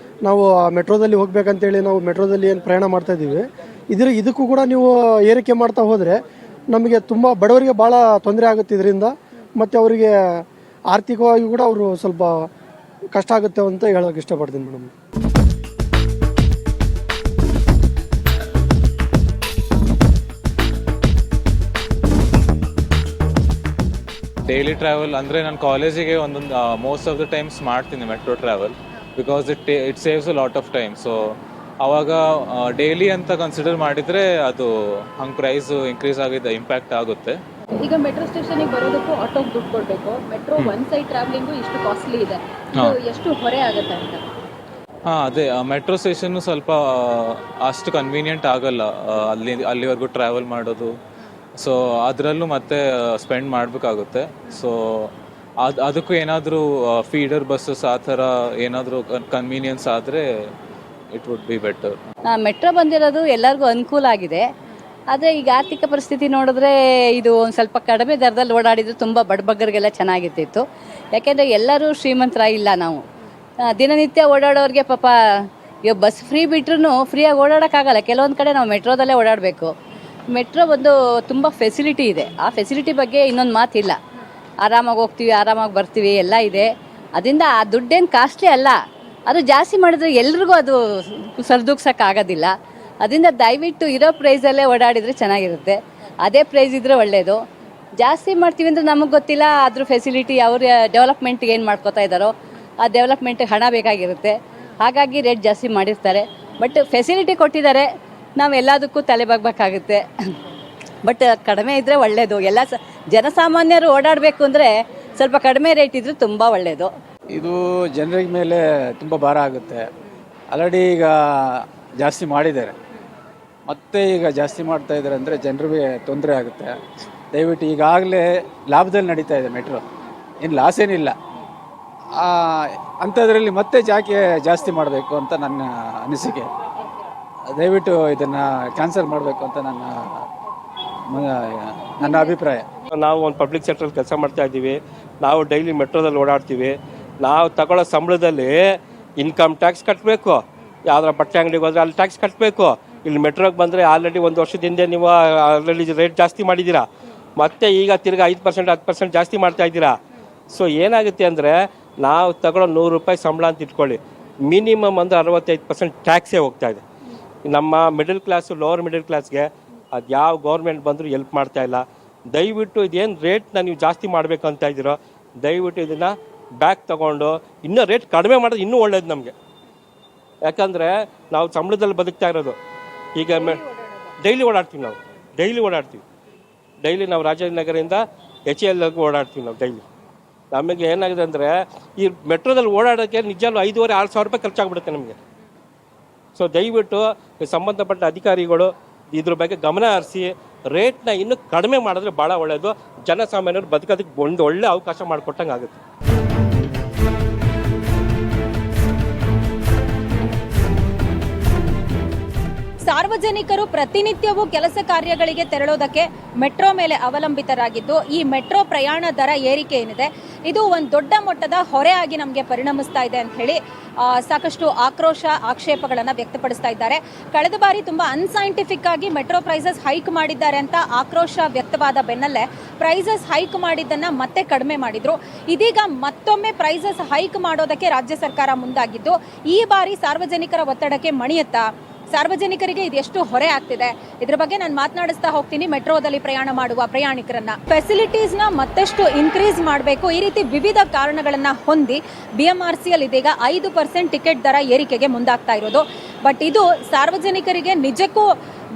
ನಾವು ಮೆಟ್ರೋದಲ್ಲಿ ಹೋಗ್ಬೇಕಂತೇಳಿ ನಾವು ಮೆಟ್ರೋದಲ್ಲಿ ಏನು ಪ್ರಯಾಣ ಮಾಡ್ತಾಯಿದ್ದೀವಿ. ಇದಕ್ಕೂ ಕೂಡ ನೀವು ಏರಿಕೆ ಮಾಡ್ತಾ ಹೋದರೆ ನಮಗೆ ತುಂಬ ಬಡವರಿಗೆ ಭಾಳ ತೊಂದರೆ ಆಗುತ್ತೆ ಇದರಿಂದ. ಮತ್ತು ಅವರಿಗೆ ಆರ್ಥಿಕವಾಗಿ ಕೂಡ ಅವರು ಸ್ವಲ್ಪ ಕಷ್ಟ ಆಗುತ್ತೆ ಅಂತ ಹೇಳೋಕೆ ಇಷ್ಟಪಡ್ತೀನಿ ಮೇಡಮ್. ಡೈಲಿ ಟ್ರಾವೆಲ್ ಅಂದರೆ ನಾನು ಕಾಲೇಜಿಗೆ ಒಂದೊಂದು ಮೋಸ್ಟ್ ಆಫ್ ದ ಟೈಮ್ಸ್ ಮಾಡ್ತೀನಿ metro travel, because it saves a lot of time. So ಅವಾಗ ಡೈಲಿ ಅಂತ ಕನ್ಸಿಡರ್ ಮಾಡಿದರೆ ಅದು ಹಂಗೆ ಪ್ರೈಸ್ ಇನ್ಕ್ರೀಸ್ ಆಗಿದ್ದ ಇಂಪ್ಯಾಕ್ಟ್ ಆಗುತ್ತೆ. ಈಗ ಮೆಟ್ರೋ ಸ್ಟೇಷನ್ಗೆ ಬರೋದಕ್ಕೂ ಆಟೋಗೆ ದುಡ್ಡು ಕೊಡಬೇಕು. ಮೆಟ್ರೋ ಒನ್ ಸೈಡ್ ಟ್ರಾವೆಲಿಂಗು ಇಷ್ಟು ಕಾಸ್ಟ್ಲಿ ಇದೆ, ಎಷ್ಟು ಹೊರೆ ಆಗುತ್ತೆ ಅಂತ? ಅದೇ ಮೆಟ್ರೋ ಸ್ಟೇಷನ್ನು ಸ್ವಲ್ಪ ಅಷ್ಟು ಕನ್ವೀನಿಯೆಂಟ್ ಆಗಲ್ಲ ಅಲ್ಲಿವರೆಗೂ ಟ್ರಾವೆಲ್ ಮಾಡೋದು. ಸೊ ಅದರಲ್ಲೂ ಮತ್ತೆ ಸ್ಪೆಂಡ್ ಮಾಡಬೇಕಾಗುತ್ತೆ. ಸೊ ಅದಕ್ಕೂ ಏನಾದರೂ ಫೀಡರ್ ಬಸ್ಸಸ್ ಆ ಥರ ಏನಾದರೂ ಕನ್ವೀನಿಯನ್ಸ್ ಆದರೆ it would be better. Metro ಬಂದಿರೋದು ಎಲ್ಲರಿಗೂ ಅನುಕೂಲ ಆಗಿದೆ. ಆದರೆ ಈಗ ಆರ್ಥಿಕ ಪರಿಸ್ಥಿತಿ ನೋಡಿದ್ರೆ ಇದು ಒಂದು ಸ್ವಲ್ಪ ಕಡಿಮೆ ದರದಲ್ಲಿ ಓಡಾಡಿದ್ರೆ ತುಂಬ ಬಡಬಗ್ಗರಿಗೆಲ್ಲ ಚೆನ್ನಾಗಿರ್ತಿತ್ತು. ಯಾಕೆಂದರೆ ಎಲ್ಲರೂ ಶ್ರೀಮಂತರಾಗಿಲ್ಲ. ನಾವು ದಿನನಿತ್ಯ ಓಡಾಡೋರಿಗೆ ಪಾಪ ಈಗ ಬಸ್ ಫ್ರೀ ಬಿಟ್ರೂ ಫ್ರೀಯಾಗಿ ಓಡಾಡೋಕ್ಕಾಗಲ್ಲ. ಕೆಲವೊಂದು ಕಡೆ ನಾವು ಮೆಟ್ರೋದಲ್ಲೇ ಓಡಾಡಬೇಕು. ಮೆಟ್ರೋ ಒಂದು ತುಂಬ ಫೆಸಿಲಿಟಿ ಇದೆ. ಆ ಫೆಸಿಲಿಟಿ ಬಗ್ಗೆ ಇನ್ನೊಂದು ಮಾತಿಲ್ಲ. ಆರಾಮಾಗಿ ಹೋಗ್ತೀವಿ, ಆರಾಮಾಗಿ ಬರ್ತೀವಿ, ಎಲ್ಲ ಇದೆ. ಅದರಿಂದ ಆ ದುಡ್ಡೇನು ಕಾಸ್ಟ್ಲಿ ಅಲ್ಲ. ಅದು ಜಾಸ್ತಿ ಮಾಡಿದ್ರೆ ಎಲ್ರಿಗೂ ಅದು ಸರಿದೂಗ್ಸೋಕ್ಕಾಗೋದಿಲ್ಲ. ಅದರಿಂದ ದಯವಿಟ್ಟು ಇರೋ ಪ್ರೈಸಲ್ಲೇ ಓಡಾಡಿದರೆ ಚೆನ್ನಾಗಿರುತ್ತೆ. ಅದೇ ಪ್ರೈಸ್ ಇದ್ದರೆ ಒಳ್ಳೆಯದು. ಜಾಸ್ತಿ ಮಾಡ್ತೀವಿ ಅಂದರೆ ನಮಗೆ ಗೊತ್ತಿಲ್ಲ ಅದ್ರ ಫೆಸಿಲಿಟಿ ಅವ್ರ ಡೆವಲಪ್ಮೆಂಟ್ಗೆ ಏನು ಮಾಡ್ಕೋತಾ ಇದ್ದಾರೋ ಆ ಡೆವಲಪ್ಮೆಂಟ್ಗೆ ಹಣ ಬೇಕಾಗಿರುತ್ತೆ, ಹಾಗಾಗಿ ರೇಟ್ ಜಾಸ್ತಿ ಮಾಡಿರ್ತಾರೆ. ಬಟ್ ಫೆಸಿಲಿಟಿ ಕೊಟ್ಟಿದ್ದಾರೆ, ನಾವು ಎಲ್ಲದಕ್ಕೂ ತಲೆ ಬಾಗಬೇಕಾಗುತ್ತೆ. ಬಟ್ ಕಡಿಮೆ ಇದ್ದರೆ ಒಳ್ಳೆಯದು. ಎಲ್ಲ ಜನಸಾಮಾನ್ಯರು ಓಡಾಡಬೇಕು ಅಂದರೆ ಸ್ವಲ್ಪ ಕಡಿಮೆ ರೇಟ್ ಇದ್ದರೆ ತುಂಬ ಒಳ್ಳೆಯದು. ಇದು ಜನರಿಗೆ ಮೇಲೆ ತುಂಬ ಭಾರ ಆಗುತ್ತೆ. ಆಲ್ರೆಡಿ ಈಗ ಜಾಸ್ತಿ ಮಾಡಿದ್ದಾರೆ, ಮತ್ತೆ ಈಗ ಜಾಸ್ತಿ ಮಾಡ್ತಾ ಇದ್ದಾರೆ ಅಂದರೆ ಜನರಿಗೆ ತೊಂದರೆ ಆಗುತ್ತೆ. ದಯವಿಟ್ಟು ಈಗಾಗಲೇ ಲಾಭದಲ್ಲಿ ನಡೀತಾ ಇದೆ ಮೆಟ್ರೋ, ಏನು ಲಾಸ್ ಏನಿಲ್ಲ. ಅಂಥದ್ರಲ್ಲಿ ಮತ್ತೆ ಯಾಕೆ ಜಾಸ್ತಿ ಮಾಡಬೇಕು ಅಂತ ನನ್ನ ಅನಿಸಿಕೆ. ದಯವಿಟ್ಟು ಇದನ್ನು ಕ್ಯಾನ್ಸಲ್ ಮಾಡಬೇಕು ಅಂತ ನನ್ನ ಅಭಿಪ್ರಾಯ. ನಾವು ಒಂದು ಪಬ್ಲಿಕ್ ಸೆಕ್ಟ್ರಲ್ಲಿ ಕೆಲಸ ಮಾಡ್ತಾ ಇದ್ದೀವಿ. ನಾವು ಡೈಲಿ ಮೆಟ್ರೋದಲ್ಲಿ ಓಡಾಡ್ತೀವಿ. ನಾವು ತಗೊಳ್ಳೋ ಸಂಬಳದಲ್ಲಿ ಇನ್ಕಮ್ ಟ್ಯಾಕ್ಸ್ ಕಟ್ಟಬೇಕು. ಯಾವ್ದಾರ ಬಟ್ಟೆ ಅಂಗಡಿಗೆ ಹೋದರೆ ಅಲ್ಲಿ ಟ್ಯಾಕ್ಸ್ ಕಟ್ಟಬೇಕು. ಇಲ್ಲಿ ಮೆಟ್ರೋಗೆ ಬಂದರೆ ಆಲ್ರೆಡಿ ಒಂದು ವರ್ಷದ ಹಿಂದೆ ನೀವು ಆಲ್ರೆಡಿ ರೇಟ್ ಜಾಸ್ತಿ ಮಾಡಿದ್ದೀರಾ, ಮತ್ತು ಈಗ ತಿರ್ಗಿ 5% 10% ಜಾಸ್ತಿ ಮಾಡ್ತಾ ಇದ್ದೀರಾ. ಸೊ ಏನಾಗುತ್ತೆ ಅಂದರೆ ನಾವು ತಗೊಳ್ಳೋ 100 ರೂಪಾಯಿ ಸಂಬಳ ಅಂತ ಇಟ್ಕೊಳ್ಳಿ, ಮಿನಿಮಮ್ ಅಂದರೆ 65% ಟ್ಯಾಕ್ಸೇ ಹೋಗ್ತಾ ಇದೆ. ನಮ್ಮ ಮಿಡಲ್ ಕ್ಲಾಸು, ಲೋವರ್ ಮಿಡಲ್ ಕ್ಲಾಸ್ಗೆ ಅದು ಯಾವ ಗೌರ್ಮೆಂಟ್ ಬಂದರೂ ಎಲ್ಪ್ ಮಾಡ್ತಾ ಇಲ್ಲ. ದಯವಿಟ್ಟು ಇದೇನು ರೇಟ್ನ ನೀವು ಜಾಸ್ತಿ ಮಾಡಬೇಕು ಅಂತ ಇದ್ದೀರೋ, ದಯವಿಟ್ಟು ಇದನ್ನು ಬ್ಯಾಕ್ ತೊಗೊಂಡು ಇನ್ನೂ ರೇಟ್ ಕಡಿಮೆ ಮಾಡೋದು ಇನ್ನೂ ಒಳ್ಳೇದು ನಮಗೆ. ಯಾಕಂದರೆ ನಾವು ಸಂಬಳದಲ್ಲಿ ಬದುಕ್ತಾ ಇರೋದು. ಈಗ ಡೈಲಿ ಓಡಾಡ್ತೀವಿ, ನಾವು ಡೈಲಿ ನಾವು ರಾಜನಗರದಿಂದ HL ಓಡಾಡ್ತೀವಿ ನಾವು ಡೈಲಿ. ನಮಗೆ ಏನಾಗಿದೆ ಅಂದರೆ ಈ ಮೆಟ್ರೋದಲ್ಲಿ ಓಡಾಡೋಕ್ಕೆ ನಿಜವೂ 5,500-6,000 ರೂಪಾಯಿ ಖರ್ಚಾಗ್ಬಿಡುತ್ತೆ ನಮಗೆ. ಸೊ ದಯವಿಟ್ಟು ಸಂಬಂಧಪಟ್ಟ ಅಧಿಕಾರಿಗಳು ಇದ್ರ ಬಗ್ಗೆ ಗಮನ ಹರಿಸಿ ರೇಟ್ನ ಇನ್ನೂ ಕಡಿಮೆ ಮಾಡಿದ್ರೆ ಭಾಳ ಒಳ್ಳೆಯದು. ಜನಸಾಮಾನ್ಯರು ಬದುಕೋದಕ್ಕೆ ಒಂದು ಒಳ್ಳೆ ಅವಕಾಶ ಮಾಡಿಕೊಟ್ಟಂಗೆ ಆಗುತ್ತೆ. ಸಾರ್ವಜನಿಕರು ಪ್ರತಿನಿತ್ಯವೂ ಕೆಲಸ ಕಾರ್ಯಗಳಿಗೆ ತೆರಳೋದಕ್ಕೆ ಮೆಟ್ರೋ ಮೇಲೆ ಅವಲಂಬಿತರಾಗಿದ್ದು, ಈ ಮೆಟ್ರೋ ಪ್ರಯಾಣ ದರ ಏರಿಕೆ ಏನಿದೆ ಇದು ಒಂದು ದೊಡ್ಡ ಮಟ್ಟದ ಹೊರೆಯಾಗಿ ನಮಗೆ ಪರಿಣಮಿಸ್ತಾ ಇದೆ ಅಂತ ಹೇಳಿ ಸಾಕಷ್ಟು ಆಕ್ರೋಶ, ಆಕ್ಷೇಪಗಳನ್ನು ವ್ಯಕ್ತಪಡಿಸ್ತಾ ಇದ್ದಾರೆ. ಕಳೆದ ಬಾರಿ ತುಂಬ ಅನ್ಸೈಂಟಿಫಿಕ್ ಆಗಿ ಮೆಟ್ರೋ ಪ್ರೈಸಸ್ ಹೈಕ್ ಮಾಡಿದ್ದಾರೆ ಅಂತ ಆಕ್ರೋಶ ವ್ಯಕ್ತವಾದ ಬೆನ್ನಲ್ಲೇ ಪ್ರೈಸಸ್ ಹೈಕ್ ಮಾಡಿದ್ದನ್ನು ಮತ್ತೆ ಕಡಿಮೆ ಮಾಡಿದ್ರು. ಇದೀಗ ಮತ್ತೊಮ್ಮೆ ಪ್ರೈಸಸ್ ಹೈಕ್ ಮಾಡೋದಕ್ಕೆ ರಾಜ್ಯ ಸರ್ಕಾರ ಮುಂದಾಗಿದ್ದು, ಈ ಬಾರಿ ಸಾರ್ವಜನಿಕರ ಒತ್ತಡಕ್ಕೆ ಮಣಿಯುತ್ತಾ? ಸಾರ್ವಜನಿಕರಿಗೆ ಇದೆಷ್ಟು ಹೊರೆ ಆಗ್ತಿದೆ, ಇದ್ರ ಬಗ್ಗೆ ನಾನು ಮಾತನಾಡಿಸ್ತಾ ಹೋಗ್ತೀನಿ ಮೆಟ್ರೋದಲ್ಲಿ ಪ್ರಯಾಣ ಮಾಡುವ ಪ್ರಯಾಣಿಕರನ್ನ. ಫೆಸಿಲಿಟೀಸ್ನ ಮತ್ತಷ್ಟು ಇನ್ಕ್ರೀಸ್ ಮಾಡಬೇಕು, ಈ ರೀತಿ ವಿವಿಧ ಕಾರಣಗಳನ್ನ ಹೊಂದಿ BMRCL ಇದೀಗ 5% ಟಿಕೆಟ್ ದರ ಏರಿಕೆಗೆ ಮುಂದಾಗ್ತಾ ಇರೋದು. ಬಟ್ ಇದು ಸಾರ್ವಜನಿಕರಿಗೆ ನಿಜಕ್ಕೂ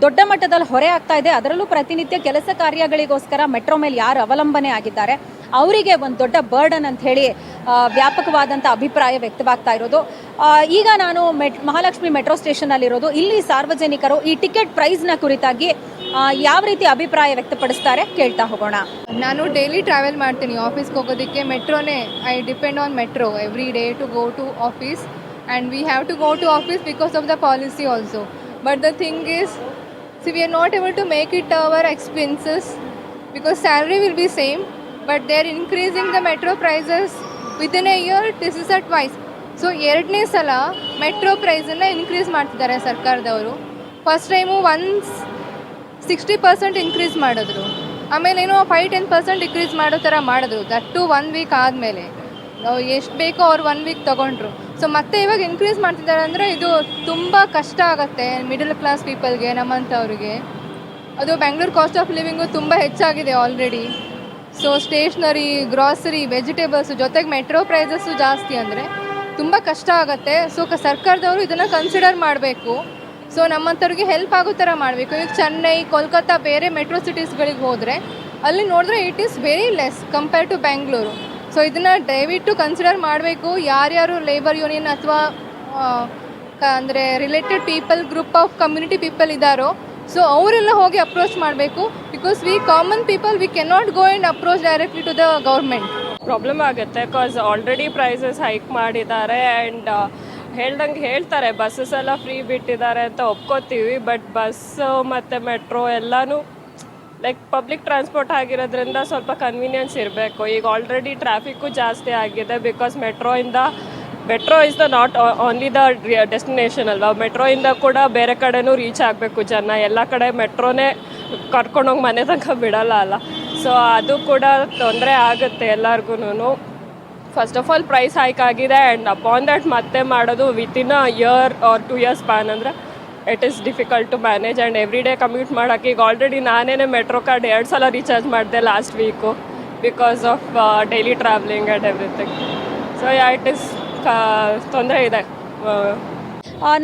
ದೊಡ್ಡ ಮಟ್ಟದಲ್ಲಿ ಹೊರೆ ಆಗ್ತಾ ಇದೆ. ಅದರಲ್ಲೂ ಪ್ರತಿನಿತ್ಯ ಕೆಲಸ ಕಾರ್ಯಗಳಿಗೋಸ್ಕರ ಮೆಟ್ರೋ ಮೇಲೆ ಯಾರು ಅವಲಂಬನೆ ಆಗಿದ್ದಾರೆ ಅವರಿಗೆ ಒಂದು ದೊಡ್ಡ ಬರ್ಡನ್ ಅಂತ ಹೇಳಿ ವ್ಯಾಪಕವಾದಂಥ ಅಭಿಪ್ರಾಯ ವ್ಯಕ್ತವಾಗ್ತಾ ಇರೋದು. ಈಗ ನಾನು ಮಹಾಲಕ್ಷ್ಮಿ ಮೆಟ್ರೋ ಸ್ಟೇಷನ್ನಲ್ಲಿರೋದು. ಇಲ್ಲಿ ಸಾರ್ವಜನಿಕರು ಈ ಟಿಕೆಟ್ ಪ್ರೈಸ್ನ ಕುರಿತಾಗಿ ಯಾವ ರೀತಿ ಅಭಿಪ್ರಾಯ ವ್ಯಕ್ತಪಡಿಸ್ತಾರೆ ಕೇಳ್ತಾ ಹೋಗೋಣ. ನಾನು ಡೈಲಿ ಟ್ರಾವೆಲ್ ಮಾಡ್ತೀನಿ ಆಫೀಸ್ಗೆ ಹೋಗೋದಕ್ಕೆ. ಮೆಟ್ರೋನೇ, I depend on metro every day to go to office, and we have to go to office because of the policy also. But the thing is, we are not able to make it our expenses because salary will be same, but they are increasing the metro prices within a year. This is at twice. So ಎರಡನೇ ಸಲ metro ಪ್ರೈಸನ್ನು increase ಮಾಡ್ತಿದ್ದಾರೆ ಸರ್ಕಾರದವರು. First time 60% increase ಮಾಡಿದ್ರು, ಆಮೇಲೆ ಏನೋ 5-10% decrease ಮಾಡೋ ಥರ ಮಾಡಿದ್ರು. ದಟ್ಟು 1 ವೀಕ್ ಆದಮೇಲೆ ನಾವು ಎಷ್ಟು ಬೇಕೋ ಅವ್ರು 1 ವೀಕ್ ತೊಗೊಂಡ್ರು. ಸೊ ಮತ್ತೆ ಇವಾಗ ಇನ್ಕ್ರೀಸ್ ಮಾಡ್ತಿದ್ದಾರೆ ಅಂದರೆ ಇದು ತುಂಬ ಕಷ್ಟ ಆಗುತ್ತೆ ಮಿಡಲ್ ಕ್ಲಾಸ್ ಪೀಪಲ್ಗೆ, ನಮ್ಮಂಥವ್ರಿಗೆ. ಅದು ಬೆಂಗಳೂರು ಕಾಸ್ಟ್ ಆಫ್ ಲಿವಿಂಗು ತುಂಬ ಹೆಚ್ಚಾಗಿದೆ already. So stationery, grocery, vegetables ಜೊತೆಗೆ ಮೆಟ್ರೋ ಪ್ರೈಸಸ್ಸು ಜಾಸ್ತಿ ಅಂದರೆ ತುಂಬ ಕಷ್ಟ ಆಗುತ್ತೆ. ಸೊ ಸರ್ಕಾರದವರು ಇದನ್ನು ಕನ್ಸಿಡರ್ ಮಾಡಬೇಕು. ಸೊ ನಮ್ಮಂಥವ್ರಿಗೆ ಹೆಲ್ಪ್ ಆಗೋ ಥರ ಮಾಡಬೇಕು. ಈಗ ಚೆನ್ನೈ, ಕೋಲ್ಕತ್ತಾ ಬೇರೆ ಮೆಟ್ರೋ ಸಿಟೀಸ್ಗಳಿಗೆ ಹೋದರೆ ಅಲ್ಲಿ ನೋಡಿದ್ರೆ it is very less compare to Bengaluru. So ಇದನ್ನು ದಯವಿಟ್ಟು ಕನ್ಸಿಡರ್ ಮಾಡಬೇಕು. ಯಾರ್ಯಾರು ಲೇಬರ್ ಯೂನಿಯನ್ ಅಥವಾ ಅಂದರೆ related people, group of community people ಇದ್ದಾರೋ, ಸೊ ಅವರೆಲ್ಲ ಹೋಗಿ ಅಪ್ರೋಚ್ ಮಾಡಬೇಕು. Because we common people we cannot go and approach directly to the government. Problem ಆಗುತ್ತೆ ಬಿಕಾಸ್ ಆಲ್ರೆಡಿ ಪ್ರೈಸಸ್ ಹೈಕ್ ಮಾಡಿದ್ದಾರೆ. ಆ್ಯಂಡ್ ಹೇಳ್ದಂಗೆ ಹೇಳ್ತಾರೆ ಬಸ್ಸಸ್ ಎಲ್ಲ ಫ್ರೀ ಬಿಟ್ಟಿದ್ದಾರೆ ಅಂತ ಒಪ್ಕೋತೀವಿ. ಬಟ್ ಬಸ್ಸು ಮತ್ತು ಮೆಟ್ರೋ ಎಲ್ಲನೂ ಲೈಕ್ ಪಬ್ಲಿಕ್ ಟ್ರಾನ್ಸ್ಪೋರ್ಟ್ ಆಗಿರೋದ್ರಿಂದ ಸ್ವಲ್ಪ ಕನ್ವೀನಿಯನ್ಸ್ ಇರಬೇಕು. ಈಗ ಆಲ್ರೆಡಿ ಟ್ರಾಫಿಕ್ಕು ಜಾಸ್ತಿ ಆಗಿದೆ because metro is the not only the destination ಅಲ್ವಾ. ಮೆಟ್ರೋಯಿಂದ ಕೂಡ ಬೇರೆ ಕಡೆನೂ ರೀಚ್ ಆಗಬೇಕು ಜನ. ಎಲ್ಲ ಕಡೆ ಮೆಟ್ರೋನೇ ಕರ್ಕೊಂಡೋಗಿ ಮನೆ ತನಕ ಬಿಡಲ್ಲ ಅಲ್ಲ. ಸೊ ಅದು ಕೂಡ ತೊಂದರೆ ಆಗುತ್ತೆ ಎಲ್ಲರಿಗೂ. First of all price hike ಆಗಿದೆ ಆ್ಯಂಡ್ ಅಪಾನ್ ದ್ಯಾಟ್ ಮತ್ತೆ ಮಾಡೋದು within a year or 2 years span ಅಂದರೆ it is difficult to manage. And every day commute ಮಾಡೋಕ್ಕೆ ಈಗ ಆಲ್ರೆಡಿ ನಾನೇ ಮೆಟ್ರೋ ಕಾರ್ಡ್ 2 ಸಲ ರೀಚಾರ್ಜ್ ಮಾಡಿದೆ last week because of daily travelling and everything. So it is ತೊಂದರೆ ಇದೆ.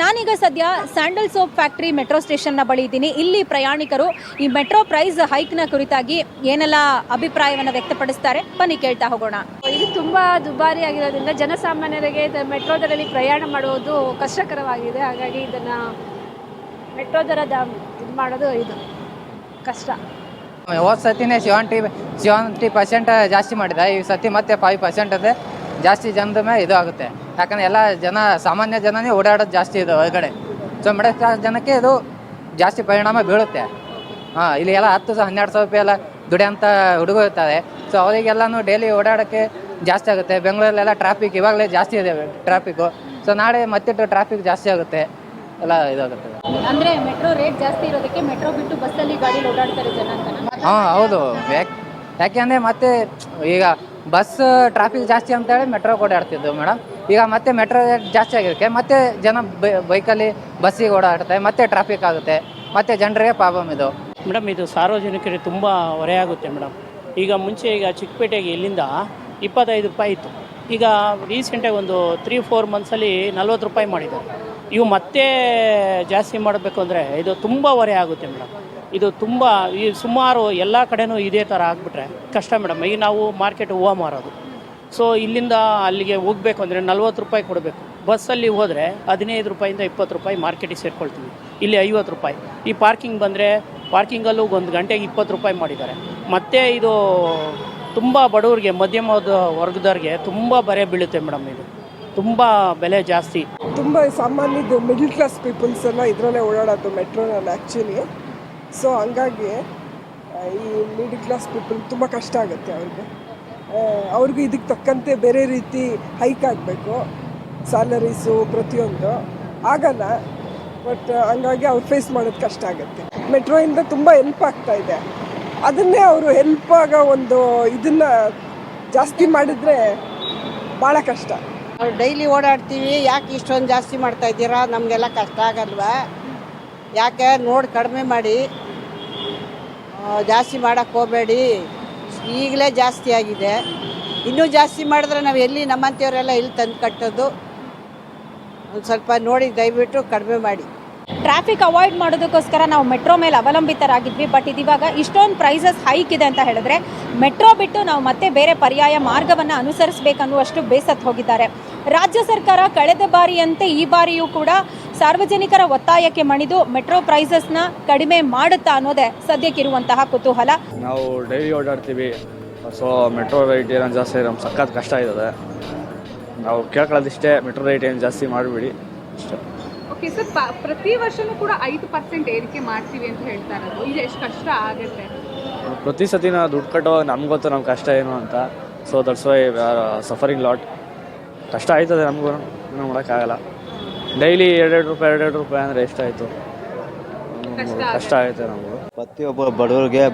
ನಾನೀಗ ಸದ್ಯ ಸ್ಯಾಂಡಲ್ ಸೋಪ್ ಫ್ಯಾಕ್ಟ್ರಿ ಮೆಟ್ರೋ ಸ್ಟೇಷನ್ನ ಬಳಿ ಇದ್ದೀನಿ. ಇಲ್ಲಿ ಪ್ರಯಾಣಿಕರು ಈ ಮೆಟ್ರೋ ಪ್ರೈಸ್ ಹೈಕ್ನ ಕುರಿತಾಗಿ ಏನೆಲ್ಲ ಅಭಿಪ್ರಾಯವನ್ನು ವ್ಯಕ್ತಪಡಿಸ್ತಾರೆ, ಬನ್ನಿ ಕೇಳ್ತಾ ಹೋಗೋಣ. ಇದು ತುಂಬ ದುಬಾರಿ ಆಗಿರೋದ್ರಿಂದ ಜನಸಾಮಾನ್ಯರಿಗೆ ಮೆಟ್ರೋದರಲ್ಲಿ ಪ್ರಯಾಣ ಮಾಡುವುದು ಕಷ್ಟಕರವಾಗಿದೆ. ಹಾಗಾಗಿ ಇದನ್ನು ಮೆಟ್ರೋ ದರದ ಇದು ಮಾಡೋದು ಇದು ಕಷ್ಟ. ಹೋದ ಸತಿನೇ 70% ಜಾಸ್ತಿ ಮಾಡಿದೆ. ಈ ಸತಿ ಮತ್ತೆ 5% ಅದೇ ಜಾಸ್ತಿ ಜನದ ಮೇಲೆ ಇದು ಆಗುತ್ತೆ. ಯಾಕಂದರೆ ಎಲ್ಲ ಜನ ಸಾಮಾನ್ಯ ಜನನೇ ಓಡಾಡೋದು ಜಾಸ್ತಿ ಇದೆ ಹೊರಗಡೆ. ಸೊ ಮಿಡಲ್ ಕ್ಲಾಸ್ ಜನಕ್ಕೆ ಇದು ಜಾಸ್ತಿ ಪರಿಣಾಮ ಬೀಳುತ್ತೆ. ಇಲ್ಲಿ ಎಲ್ಲ 10,000-12,000 ರೂಪಾಯಿ ಎಲ್ಲ ದುಡಿಯೋಂಥ ಹುಡುಗರು ಇರ್ತಾರೆ. ಸೊ ಅವರಿಗೆಲ್ಲನೂ ಡೈಲಿ ಓಡಾಡೋಕ್ಕೆ ಜಾಸ್ತಿ ಆಗುತ್ತೆ. ಬೆಂಗಳೂರಲ್ಲೆಲ್ಲ ಟ್ರಾಫಿಕ್ ಇವಾಗಲೇ ಜಾಸ್ತಿ ಇದೆ ಟ್ರಾಫಿಕ್ಕು. ಸೊ ನಾಳೆ ಮತ್ತೆ ಟ್ರಾಫಿಕ್ ಜಾಸ್ತಿ ಆಗುತ್ತೆ, ಎಲ್ಲ ಇದಾಗುತ್ತೆ. ಅಂದ್ರೆ ಮೆಟ್ರೋ ರೇಟ್ ಜಾಸ್ತಿ ಇರೋದಕ್ಕೆ ಮೆಟ್ರೋ ಬಿಟ್ಟು ಬಸ್ಸಲ್ಲಿ ಗಾಡಿ ಓಡಾಡ್ತಾರೆ ಜನ ಅಂತ. ಹೌದು. ಯಾಕೆಂದರೆ ಮತ್ತೆ ಈಗ ಬಸ್ ಟ್ರಾಫಿಕ್ ಜಾಸ್ತಿ ಅಂತೇಳಿ ಮೆಟ್ರೋ ಓಡಾಡ್ತಿದ್ದು ಮೇಡಮ್. ಈಗ ಮತ್ತೆ ಮೆಟ್ರೋ ರೇಟ್ ಜಾಸ್ತಿ ಆಗಿರೋಕ್ಕೆ ಮತ್ತೆ ಜನ ಬೈಕಲ್ಲಿ ಬಸ್ಸಿಗೆ ಓಡಾಡ್ತಾರೆ, ಮತ್ತೆ ಟ್ರಾಫಿಕ್ ಆಗುತ್ತೆ, ಮತ್ತೆ ಜನರಿಗೆ ಪ್ರಾಬ್ಲಮ್ ಇದು. ಮೇಡಮ್ ಇದು ಸಾರ್ವಜನಿಕರಿಗೆ ತುಂಬ ಹೊರೆಯಾಗುತ್ತೆ ಮೇಡಮ್. ಈಗ ಮುಂಚೆ ಚಿಕ್ಕಪೇಟೆಗೆ ಇಲ್ಲಿಂದ 25 ರೂಪಾಯಿ ಇತ್ತು. ಈಗ ರೀಸೆಂಟಾಗಿ ಒಂದು 3-4 ಮಂತ್ಸಲ್ಲಿ 40 ರೂಪಾಯಿ ಮಾಡಿದ್ದಾರೆ. ಇವು ಮತ್ತೆ ಜಾಸ್ತಿ ಮಾಡಬೇಕು ಅಂದರೆ ಇದು ತುಂಬ ಹೊರೆ ಆಗುತ್ತೆ ಮೇಡಮ್. ಇದು ತುಂಬ ಈ ಸುಮಾರು ಎಲ್ಲ ಕಡೆನೂ ಇದೇ ಥರ ಆಗಿಬಿಟ್ರೆ ಕಷ್ಟ ಮೇಡಮ್. ಈಗ ನಾವು ಮಾರ್ಕೆಟ್ ಹೂವು ಮಾರೋದು. ಸೊ ಇಲ್ಲಿಂದ ಅಲ್ಲಿಗೆ ಹೋಗಬೇಕು ಅಂದರೆ 40 ರೂಪಾಯಿ ಕೊಡಬೇಕು. ಬಸ್ಸಲ್ಲಿ ಹೋದರೆ 15 ರೂಪಾಯಿಂದ 20 ರೂಪಾಯಿ ಮಾರ್ಕೆಟಿಗೆ ಸೇರ್ಕೊಳ್ತೀವಿ. ಇಲ್ಲಿ 50 ರೂಪಾಯಿ. ಈ ಪಾರ್ಕಿಂಗ್ ಬಂದರೆ ಪಾರ್ಕಿಂಗಲ್ಲೂ 1 ಗಂಟೆಗೆ 20 ರೂಪಾಯಿ ಮಾಡಿದ್ದಾರೆ. ಮತ್ತು ಇದು ತುಂಬ ಬಡವರಿಗೆ, ಮಧ್ಯಮ ವರ್ಗದವ್ರಿಗೆ ತುಂಬ ಬರೆ ಬೀಳುತ್ತೆ ಮೇಡಮ್. ಇದು ತುಂಬ ಬೆಲೆ ಜಾಸ್ತಿ. ತುಂಬ ಸಾಮಾನ್ಯದು ಮಿಡ್ಲ್ ಕ್ಲಾಸ್ ಪೀಪಲ್ಸ್ ಎಲ್ಲ ಇದರಲ್ಲೇ ಓಡಾಡೋದು ಮೆಟ್ರೋನಲ್ಲಿ ಆ್ಯಕ್ಚುಲಿ. ಸೊ ಹಂಗಾಗಿ ಈ ಮಿಡ್ಲ್ ಕ್ಲಾಸ್ ಪೀಪಲ್ ತುಂಬ ಕಷ್ಟ ಆಗುತ್ತೆ ಅವ್ರಿಗೂ ಇದಕ್ಕೆ ತಕ್ಕಂತೆ ಬೇರೆ ರೀತಿ ಹೈಕ್ ಆಗಬೇಕು, ಸ್ಯಾಲರೀಸು ಪ್ರತಿಯೊಂದು ಆಗಲ್ಲ. ಬಟ್ ಹಂಗಾಗಿ ಅವ್ರು ಫೇಸ್ ಮಾಡೋದು ಕಷ್ಟ ಆಗುತ್ತೆ. ಮೆಟ್ರೋಯಿಂದ ತುಂಬ ಹೆಲ್ಪ್ ಆಗ್ತಾ ಇದೆ. ಅದನ್ನೇ ಅವರು ಹೆಲ್ಪ್ ಆಗೋ ಒಂದು ಇದನ್ನು ಜಾಸ್ತಿ ಮಾಡಿದರೆ ಭಾಳ ಕಷ್ಟ. ಡೈಲಿ ಓಡಾಡ್ತೀವಿ, ಯಾಕೆ ಇಷ್ಟೊಂದು ಜಾಸ್ತಿ ಮಾಡ್ತಾ ಇದ್ದೀರಾ? ನಮಗೆಲ್ಲ ಕಷ್ಟ ಆಗಲ್ವಾ? ಯಾಕೆ ನೋಡಿ ಕಡಿಮೆ ಮಾಡಿ, ಜಾಸ್ತಿ ಮಾಡೋಕ್ಕೆ ಹೋಗಬೇಡಿ. ಈಗಲೇ ಜಾಸ್ತಿ ಆಗಿದೆ, ಇನ್ನೂ ಜಾಸ್ತಿ ಮಾಡಿದ್ರೆ ನಾವು ಎಲ್ಲಿ ನಮ್ಮಂಥವರೆಲ್ಲ ಇಲ್ಲಿ ತಂದು ಕಟ್ಟೋದು? ಒಂದು ಸ್ವಲ್ಪ ನೋಡಿ ದಯವಿಟ್ಟು ಕಡಿಮೆ ಮಾಡಿ. ಟ್ರಾಫಿಕ್ ಅವಾಯ್ಡ್ ಮಾಡೋದಕ್ಕೋಸ್ಕರ ನಾವು ಮೆಟ್ರೋ ಮೇಲೆ ಅವಲಂಬಿತರಾಗಿದ್ವಿ. ಬಟ್ ಇದಿವಾಗ ಇಷ್ಟೊಂದು ಪ್ರೈಸಸ್ ಹೈಕ್ ಇದೆ ಅಂತ ಹೇಳಿದ್ರೆ ಮೆಟ್ರೋ ಬಿಟ್ಟು ನಾವು ಮತ್ತೆ ಬೇರೆ ಪರ್ಯಾಯ ಮಾರ್ಗವನ್ನು ಅನುಸರಿಸಬೇಕನ್ನುವಷ್ಟು ಬೇಸತ್ತು ಹೋಗಿದ್ದಾರೆ. ರಾಜ್ಯ ಸರ್ಕಾರ ಕಳೆದ ಬಾರಿಯಂತೆ ಈ ಬಾರಿಯೂ ಕೂಡ ಸಾರ್ವಜನಿಕರ ಒತ್ತಾಯಕ್ಕೆ ಮಣಿದು ಮೆಟ್ರೋ ಪ್ರೈಸಸ್ನ ಕಡಿಮೆ ಮಾಡುತ್ತಾ ಅನ್ನೋದೇ ಸದ್ಯಕ್ಕಿರುವಂತಹ ಕುತೂಹಲ. ನಾವು ಡೈಲಿ ಓಡಾಡ್ತೀವಿ. ಸೊ ಮೆಟ್ರೋ ರೇಟ್ ಏನೋ ಜಾಸ್ತಿ ನಮ್ಗೆ ಸಖತ್ ಕಷ್ಟ ಇದೆ. ನಾವು ಕೇಳ್ಕೊಳ್ಳೋದಿಷ್ಟೇ, ಮೆಟ್ರೋ ರೇಟ್ ಏನು ಜಾಸ್ತಿ ಮಾಡಿಬಿಡಿ ಅಷ್ಟೇ. ಓಕೆ ಸರ್, ಪ್ರತಿ ವರ್ಷನೂ ಕೂಡ 5% ಏರಿಕೆ ಮಾಡ್ತೀವಿ ಅಂತ ಹೇಳ್ತಾ ಇರೋದು, ಇದು ಎಷ್ಟು ಕಷ್ಟ ಆಗುತ್ತೆ? ಪ್ರತಿ ಸತಿ ನಾವು ದುಡ್ಡು ಕಟ್ಟೋ ನಮ್ಗೆ ಗೊತ್ತು ನಮ್ಮ ಕಷ್ಟ ಏನು ಅಂತ. So that's why suffering lot. ಕಷ್ಟ ಆಯ್ತದೆ ನಮಗೂ, ಏನೂ ಮಾಡೋಕ್ಕಾಗಲ್ಲ. ಡೈಲಿ 2 ರೂಪಾಯಿ ಅಂದರೆ ಎಷ್ಟಾಯಿತು? ಕಷ್ಟ ಆಗುತ್ತೆ ನಮಗೂ. ಪ್ರತಿಯೊಬ್ಬ ಬಡವರಿಗೆ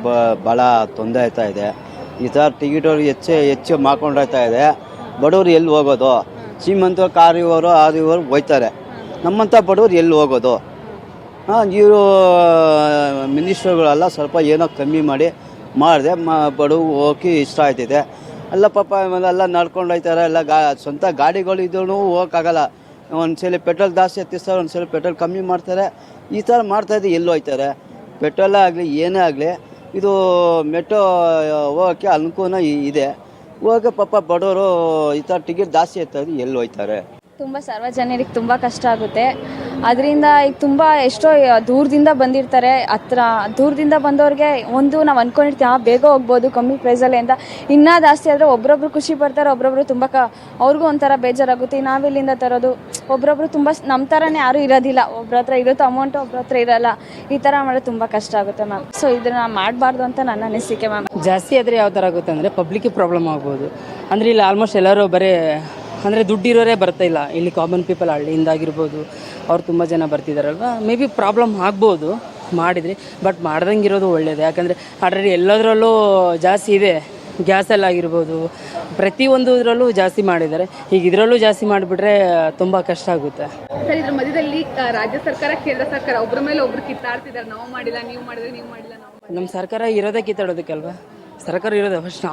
ಭಾಳ ತೊಂದರೆ ಆಯ್ತಾ ಇದೆ. ಈ ಥರ ಟಿಕೆಟ್ ಅವ್ರಿಗೆ ಹೆಚ್ಚು ಮಾಡ್ಕೊಂಡಾಯ್ತಾ ಇದೆ. ಬಡವರು ಎಲ್ಲಿ ಹೋಗೋದು? ಶ್ರೀಮಂತರು ಕಾರ್ ಇವರು ಹೋಯ್ತಾರೆ. ನಮ್ಮಂಥ ಬಡವರು ಎಲ್ಲಿ ಹೋಗೋದು? ಇವರು ಮಿನಿಸ್ಟರ್ಗಳೆಲ್ಲ ಸ್ವಲ್ಪ ಏನೋ ಕಮ್ಮಿ ಮಾಡಿದೆ ಬಡವ್ರು ಹೋಗೋಕ್ಕೆ ಇಷ್ಟ ಆಯ್ತಿದೆ. ಎಲ್ಲ ಪಾಪ ಎಲ್ಲ ನಡ್ಕೊಂಡು ಹೋಯ್ತಾರೆ. ಎಲ್ಲ ಸ್ವಂತ ಗಾಡಿಗಳು ಇದ್ರೂ ಹೋಗೋಕ್ಕಾಗಲ್ಲ. ಒಂದ್ಸಲ ಪೆಟ್ರೋಲ್ ಜಾಸ್ತಿ ಹತ್ತಿಸ್ತಾರೆ, ಒಂದ್ಸಲ ಪೆಟ್ರೋಲ್ ಕಮ್ಮಿ ಮಾಡ್ತಾರೆ. ಈ ಥರ ಮಾಡ್ತಾಯಿದ್ರೆ ಎಲ್ಲಿ ಹೋಯ್ತಾರೆ? ಪೆಟ್ರೋಲೇ ಆಗಲಿ ಏನೇ ಆಗಲಿ ಇದು ಮೆಟ್ರೋ ಹೋಗೋಕ್ಕೆ ಅನುಕೂಲ ಇದೆ. ಹೋಗೋಕ್ಕೆ ಪಾಪ ಬಡವರು ಈ ಥರ ಟಿಕೆಟ್ ಜಾಸ್ತಿ ಇರ್ತಾರೆ, ಎಲ್ಲಿ ಹೋಯ್ತಾರೆ? ತುಂಬ ಸಾರ್ವಜನಿಕರಿಗೆ ತುಂಬ ಕಷ್ಟ ಆಗುತ್ತೆ. ಅದರಿಂದ ಈಗ ತುಂಬ ಎಷ್ಟೋ ದೂರದಿಂದ ಬಂದಿರ್ತಾರೆ. ದೂರದಿಂದ ಬಂದವ್ರಿಗೆ ಒಂದು ನಾವು ಅಂದ್ಕೊಂಡಿರ್ತೀವಿ ಬೇಗ ಹೋಗ್ಬೋದು ಕಮ್ಮಿ ಪ್ರೈಸಲ್ಲೇ ಅಂತ. ಇನ್ನೂ ಜಾಸ್ತಿ ಆದರೆ ಒಬ್ರೊಬ್ರು ಖುಷಿ ಪಡ್ತಾರೆ, ಒಬ್ರೊಬ್ರು ತುಂಬ ಅವ್ರಿಗೂ ಒಂಥರ ಬೇಜಾರಾಗುತ್ತೆ. ನಾವೆಲ್ಲಿಂದ ತರೋದು? ಒಬ್ರೊಬ್ರು ತುಂಬ ನಮ್ಮ ಥರನೇ ಯಾರೂ ಇರೋದಿಲ್ಲ. ಒಬ್ರ ಹತ್ರ ಇರುತ್ತೆ ಅಮೌಂಟು, ಒಬ್ರ ಹತ್ರ ಇರೋಲ್ಲ. ಈ ಥರ ಮಾಡೋದು ತುಂಬ ಕಷ್ಟ ಆಗುತ್ತೆ ಮ್ಯಾಮ್. ಸೊ ಇದನ್ನು ಮಾಡಬಾರ್ದು ಅಂತ ನನ್ನ ಅನಿಸಿಕೆ ಮ್ಯಾಮ್. ಜಾಸ್ತಿ ಆದರೆ ಯಾವ ಥರ ಆಗುತ್ತೆ ಅಂದರೆ ಪಬ್ಲಿಕ್ಕಿಗೆ ಪ್ರಾಬ್ಲಮ್ ಆಗ್ಬೋದು. ಅಂದರೆ ಇಲ್ಲಿ ಆಲ್ಮೋಸ್ಟ್ ಎಲ್ಲರೂ ಬರೀ ಅಂದರೆ ದುಡ್ಡಿರೋರೇ ಬರ್ತಾ ಇಲ್ಲ. ಇಲ್ಲಿ ಕಾಮನ್ ಪೀಪಲ್ ಹಳ್ಳಿಯಿಂದಾಗಿರ್ಬೋದು, ಅವ್ರು ತುಂಬ ಜನ ಬರ್ತಿದ್ದಾರಲ್ವ, ಮೇ ಬಿ ಪ್ರಾಬ್ಲಮ್ ಆಗ್ಬೋದು ಮಾಡಿದ್ರಿ. ಬಟ್ ಮಾಡ್ದಂಗೆ ಇರೋದು ಒಳ್ಳೆಯದು. ಯಾಕಂದರೆ ಆಲ್ರೆಡಿ ಎಲ್ಲದರಲ್ಲೂ ಜಾಸ್ತಿ ಇದೆ. ಗ್ಯಾಸಲ್ಲಾಗಿರ್ಬೋದು, ಪ್ರತಿಯೊಂದು ಇದರಲ್ಲೂ ಜಾಸ್ತಿ ಮಾಡಿದ್ದಾರೆ. ಈಗ ಇದರಲ್ಲೂ ಜಾಸ್ತಿ ಮಾಡಿಬಿಟ್ರೆ ತುಂಬ ಕಷ್ಟ ಆಗುತ್ತೆ. ಸರ್, ಇದ್ರ ಮಧ್ಯದಲ್ಲಿ ರಾಜ್ಯ ಸರ್ಕಾರ, ಕೇಂದ್ರ ಸರ್ಕಾರ ಒಬ್ಬರ ಮೇಲೆ ಒಬ್ರು ಕಿತ್ತಾಡ್ತಿದ್ದಾರೆ. ನಾವು ಮಾಡಿಲ್ಲ, ನೀವು ಮಾಡಿದ್ರೆ ನೀವು ಮಾಡಿಲ್ಲ, ನಾವು ನಮ್ಮ ಸರ್ಕಾರ ಇರೋದೇ ಕಿತ್ತಾಡೋದಕ್ಕಲ್ವ? ಸರ್ಕಾರ ಇರೋದು ಫಸ್ಟ್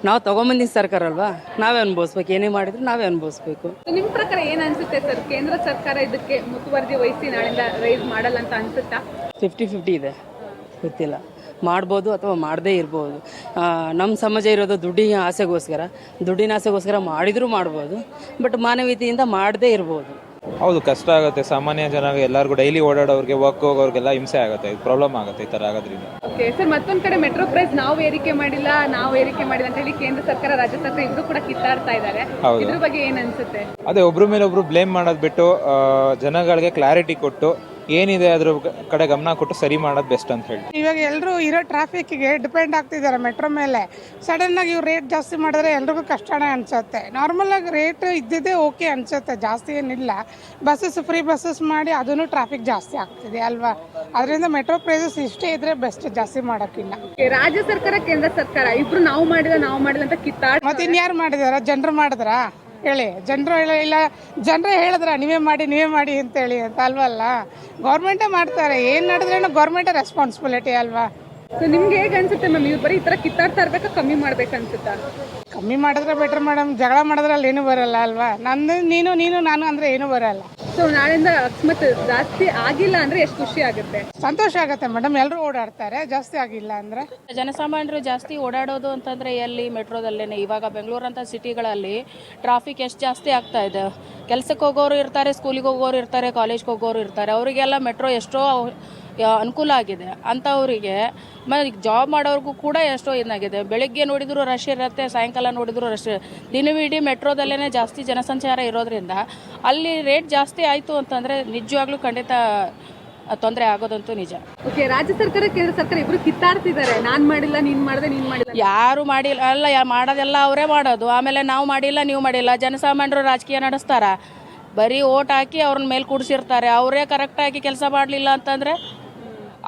ನಾವು ತೊಗೊಂಬಂದಿದ್ದು ಸರ್ಕಾರ ಅಲ್ವಾ, ನಾವೇ ಅನುಭವಿಸ್ಬೇಕು. ಏನೇ ಮಾಡಿದ್ರು ನಾವೇ ಅನುಭವಿಸ್ಬೇಕು. ನಿಮ್ಮ ಪ್ರಕಾರ ಏನ್ ಅನ್ಸುತ್ತೆ ಸರ್, ಕೇಂದ್ರ ಸರ್ಕಾರ ಇದಕ್ಕೆ ಮುತುವರ್ಜಿ ವಹಿಸಿ ನಾಳೆಯಿಂದ ರೈಸ್ ಮಾಡಲ್ಲ ಅಂತ ಅನ್ಸುತ್ತಾ? 50-50 ಇದೆ, ಗೊತ್ತಿಲ್ಲ. ಮಾಡ್ಬೋದು ಅಥವಾ ಮಾಡದೇ ಇರ್ಬೋದು. ನಮ್ಮ ಸಮಾಜ ಇರೋದು ದುಡ್ಡಿನ ಆಸೆಗೋಸ್ಕರ ಮಾಡಿದರೂ ಮಾಡ್ಬೋದು, ಬಟ್ ಮಾನವೀಯತೆಯಿಂದ ಮಾಡದೇ ಇರ್ಬೋದು. ಹೌದು, ಕಷ್ಟ ಆಗುತ್ತೆ. ಸಾಮಾನ್ಯ ಜನ ಎಲ್ಲರಿಗೂ ಡೈಲಿ ಓಡಾಡೋರಿಗೆ, ವರ್ಕ್ ಹೋಗೋರಿಗೆಲ್ಲ ಹಿಂಸೆ ಆಗುತ್ತೆ, ಪ್ರಾಬ್ಲಮ್ ಆಗುತ್ತೆ ಈ ಥರ ಆಗೋದ್ರಿಂದ. ಓಕೆ ಸರ್, ಮತ್ತೊಂದ್ ಕಡೆ ಮೆಟ್ರೋ ಪ್ರೈಸ್ ನಾವು ಏರಿಕೆ ಮಾಡಿಲ್ಲ ಅಂತ ಹೇಳಿ ಕೇಂದ್ರ ಸರ್ಕಾರ, ರಾಜ್ಯ ಸರ್ಕಾರ ಇಬ್ರು ಕೂಡ ಕಿತ್ತಾಡ್ತಾ ಇದ್ದಾರೆ. ಹೌದು. ಇದ್ರ ಬಗ್ಗೆ ಏನ್ ಅನ್ಸುತ್ತೆ? ಅದೇ ಒಬ್ರ ಮೇಲೆ ಒಬ್ರು ಬ್ಲೇಮ್ ಮಾಡೋದು ಬಿಟ್ಟು ಜನಗಳಿಗೆ ಕ್ಲಾರಿಟಿ ಕೊಟ್ಟು ಏನಿದೆ ಅದ್ರ ಕಡೆ ಗಮನ ಕೊಟ್ಟು ಸರಿ ಮಾಡೋದು ಬೆಸ್ಟ್ ಅಂತ ಹೇಳಿ. ಇವಾಗ ಎಲ್ಲರೂ ಇರೋ ಟ್ರಾಫಿಕ್ಗೆ ಡಿಪೆಂಡ್ ಆಗ್ತಿದ್ದಾರೆ ಮೆಟ್ರೋ ಮೇಲೆ. ಸಡನ್ ಆಗಿ ಇವ್ರು ರೇಟ್ ಜಾಸ್ತಿ ಮಾಡಿದ್ರೆ ಎಲ್ರಿಗೂ ಕಷ್ಟನೇ ಅನ್ಸುತ್ತೆ. ನಾರ್ಮಲ್ ಆಗಿ ರೇಟ್ ಇದ್ದಿದ್ದೇ ಓಕೆ ಅನ್ಸುತ್ತೆ, ಜಾಸ್ತಿ ಏನಿಲ್ಲ. ಬಸ್ಸಸ್ ಫ್ರೀ ಬಸ್ಸಸ್ ಮಾಡಿ ಅದನ್ನು ಟ್ರಾಫಿಕ್ ಜಾಸ್ತಿ ಆಗ್ತಿದೆ ಅಲ್ವಾ, ಅದರಿಂದ ಮೆಟ್ರೋ ಪ್ರೈಸಸ್ ಇಷ್ಟೇ ಇದ್ರೆ ಬೆಸ್ಟ್, ಜಾಸ್ತಿ ಮಾಡೋಕ್ಕಿಲ್ಲ. ರಾಜ್ಯ ಸರ್ಕಾರ ಕೇಂದ್ರ ಸರ್ಕಾರ ಇಬ್ರು ನಾವು ಮಾಡಿಲ್ಲ ಅಂತ ಕಿತ್ತಾಡ. ಮತ್ತೆ ಇನ್ಯಾರು ಮಾಡಿದಾರ? ಜನರು ಮಾಡಿದ್ರ ಹೇಳಿ? ಜನರು ಇಲ್ಲ, ಜನರೇ ಹೇಳಿದ್ರ ನೀವೇ ಮಾಡಿ ಅಂತೇಳಿ ಅಂತ ಅಲ್ವಲ್ಲ. ಗೌರ್ಮೆಂಟೇ ಮಾಡ್ತಾರೆ, ಏನು ನಡೆದ್ರೇನು ಗೌರ್ಮೆಂಟೇ ರೆಸ್ಪಾನ್ಸಿಬಿಲಿಟಿ ಅಲ್ವಾ. ಸೊ ನಿಮ್ಗೆ ಹೇಗೆ ಅನ್ಸುತ್ತೆ ಮ್ಯಾಮ್, ಇವ್ರು ಬರೀ ಈ ತರ ಕಿತ್ತಾಡ್ತಾ ಇರ್ಬೇಕಾ, ಕಮ್ಮಿ ಮಾಡ್ಬೇಕು ಅನ್ಸುತ್ತಾ? ಕಮ್ಮಿ ಮಾಡಿದ್ರೆ ಬೆಟರ್ ಮೇಡಮ್. ಜಗಳ ಮಾಡಿದ್ರಲ್ಲಿ ಏನೂ ಬರಲ್ಲ ಅಲ್ವಾ. ನಂದು ನೀನು ನಾನು ಅಂದರೆ ಏನೂ ಬರಲ್ಲ. ಸೊ ನಾಳೆಯಿಂದ ಅಕಸ್ಮಾತ್ ಜಾಸ್ತಿ ಆಗಿಲ್ಲ ಅಂದ್ರೆ ಎಷ್ಟು ಖುಷಿ ಆಗುತ್ತೆ? ಸಂತೋಷ ಆಗುತ್ತೆ ಮೇಡಮ್, ಎಲ್ಲರೂ ಓಡಾಡ್ತಾರೆ. ಜಾಸ್ತಿ ಆಗಿಲ್ಲ ಅಂದ್ರೆ ಜನಸಾಮಾನ್ಯರು ಜಾಸ್ತಿ ಓಡಾಡೋದು ಅಂತಂದರೆ ಎಲ್ಲಿ? ಮೆಟ್ರೋದಲ್ಲೇ. ಇವಾಗ ಬೆಂಗಳೂರಂಥ ಸಿಟಿಗಳಲ್ಲಿ ಟ್ರಾಫಿಕ್ ಎಷ್ಟು ಜಾಸ್ತಿ ಆಗ್ತಾ ಇದೆ. ಕೆಲಸಕ್ಕೆ ಹೋಗೋರು ಇರ್ತಾರೆ, ಸ್ಕೂಲಿಗೆ ಹೋಗೋರು ಇರ್ತಾರೆ, ಕಾಲೇಜ್ಗೆ ಹೋಗೋರು ಇರ್ತಾರೆ. ಅವರಿಗೆಲ್ಲ ಮೆಟ್ರೋ ಎಷ್ಟೋ ಅನುಕೂಲ ಆಗಿದೆ. ಅಂಥವರಿಗೆ ಜಾಬ್ ಮಾಡೋರ್ಗೂ ಕೂಡ ಎಷ್ಟೋ ಏನಾಗಿದೆ. ಬೆಳಗ್ಗೆ ನೋಡಿದ್ರು ರಶ್ ಇರುತ್ತೆ, ಸಾಯಂಕಾಲ ನೋಡಿದ್ರು ರಶ್. ದಿನವಿಡೀ ಮೆಟ್ರೋದಲ್ಲೇ ಜಾಸ್ತಿ ಜನಸಂಚಾರ ಇರೋದ್ರಿಂದ ಅಲ್ಲಿ ರೇಟ್ ಜಾಸ್ತಿ ಆಯಿತು ಅಂತಂದರೆ ನಿಜವಾಗ್ಲೂ ಖಂಡಿತ ತೊಂದರೆ ಆಗೋದಂತೂ ನಿಜ. ಓಕೆ, ರಾಜ್ಯ ಸರ್ಕಾರ ಕೇಂದ್ರ ಸರ್ಕಾರ ಇಬ್ರು ಕಿತ್ತಾಡ್ತಿದ್ದಾರೆ. ನಾನ್ ಮಾಡಿಲ್ಲ, ನೀನ್ ಮಾಡಿಲ್ಲ. ಯಾರು ಮಾಡಿಲ್ಲ ಅಲ್ಲ, ಮಾಡೋದೆಲ್ಲ ಅವರೇ ಮಾಡೋದು. ಆಮೇಲೆ ನಾವು ಮಾಡಿಲ್ಲ, ನೀವು ಮಾಡಿಲ್ಲ. ಜನಸಾಮಾನ್ಯರು ರಾಜಕೀಯ ನಡೆಸ್ತಾರ, ಬರೀ ಓಟ್ ಹಾಕಿ ಅವ್ರನ್ನ ಮೇಲೆ ಕೂಡಿಸಿರ್ತಾರೆ. ಅವರೇ ಕರೆಕ್ಟಾಗಿ ಕೆಲಸ ಮಾಡಲಿಲ್ಲ ಅಂತಂದರೆ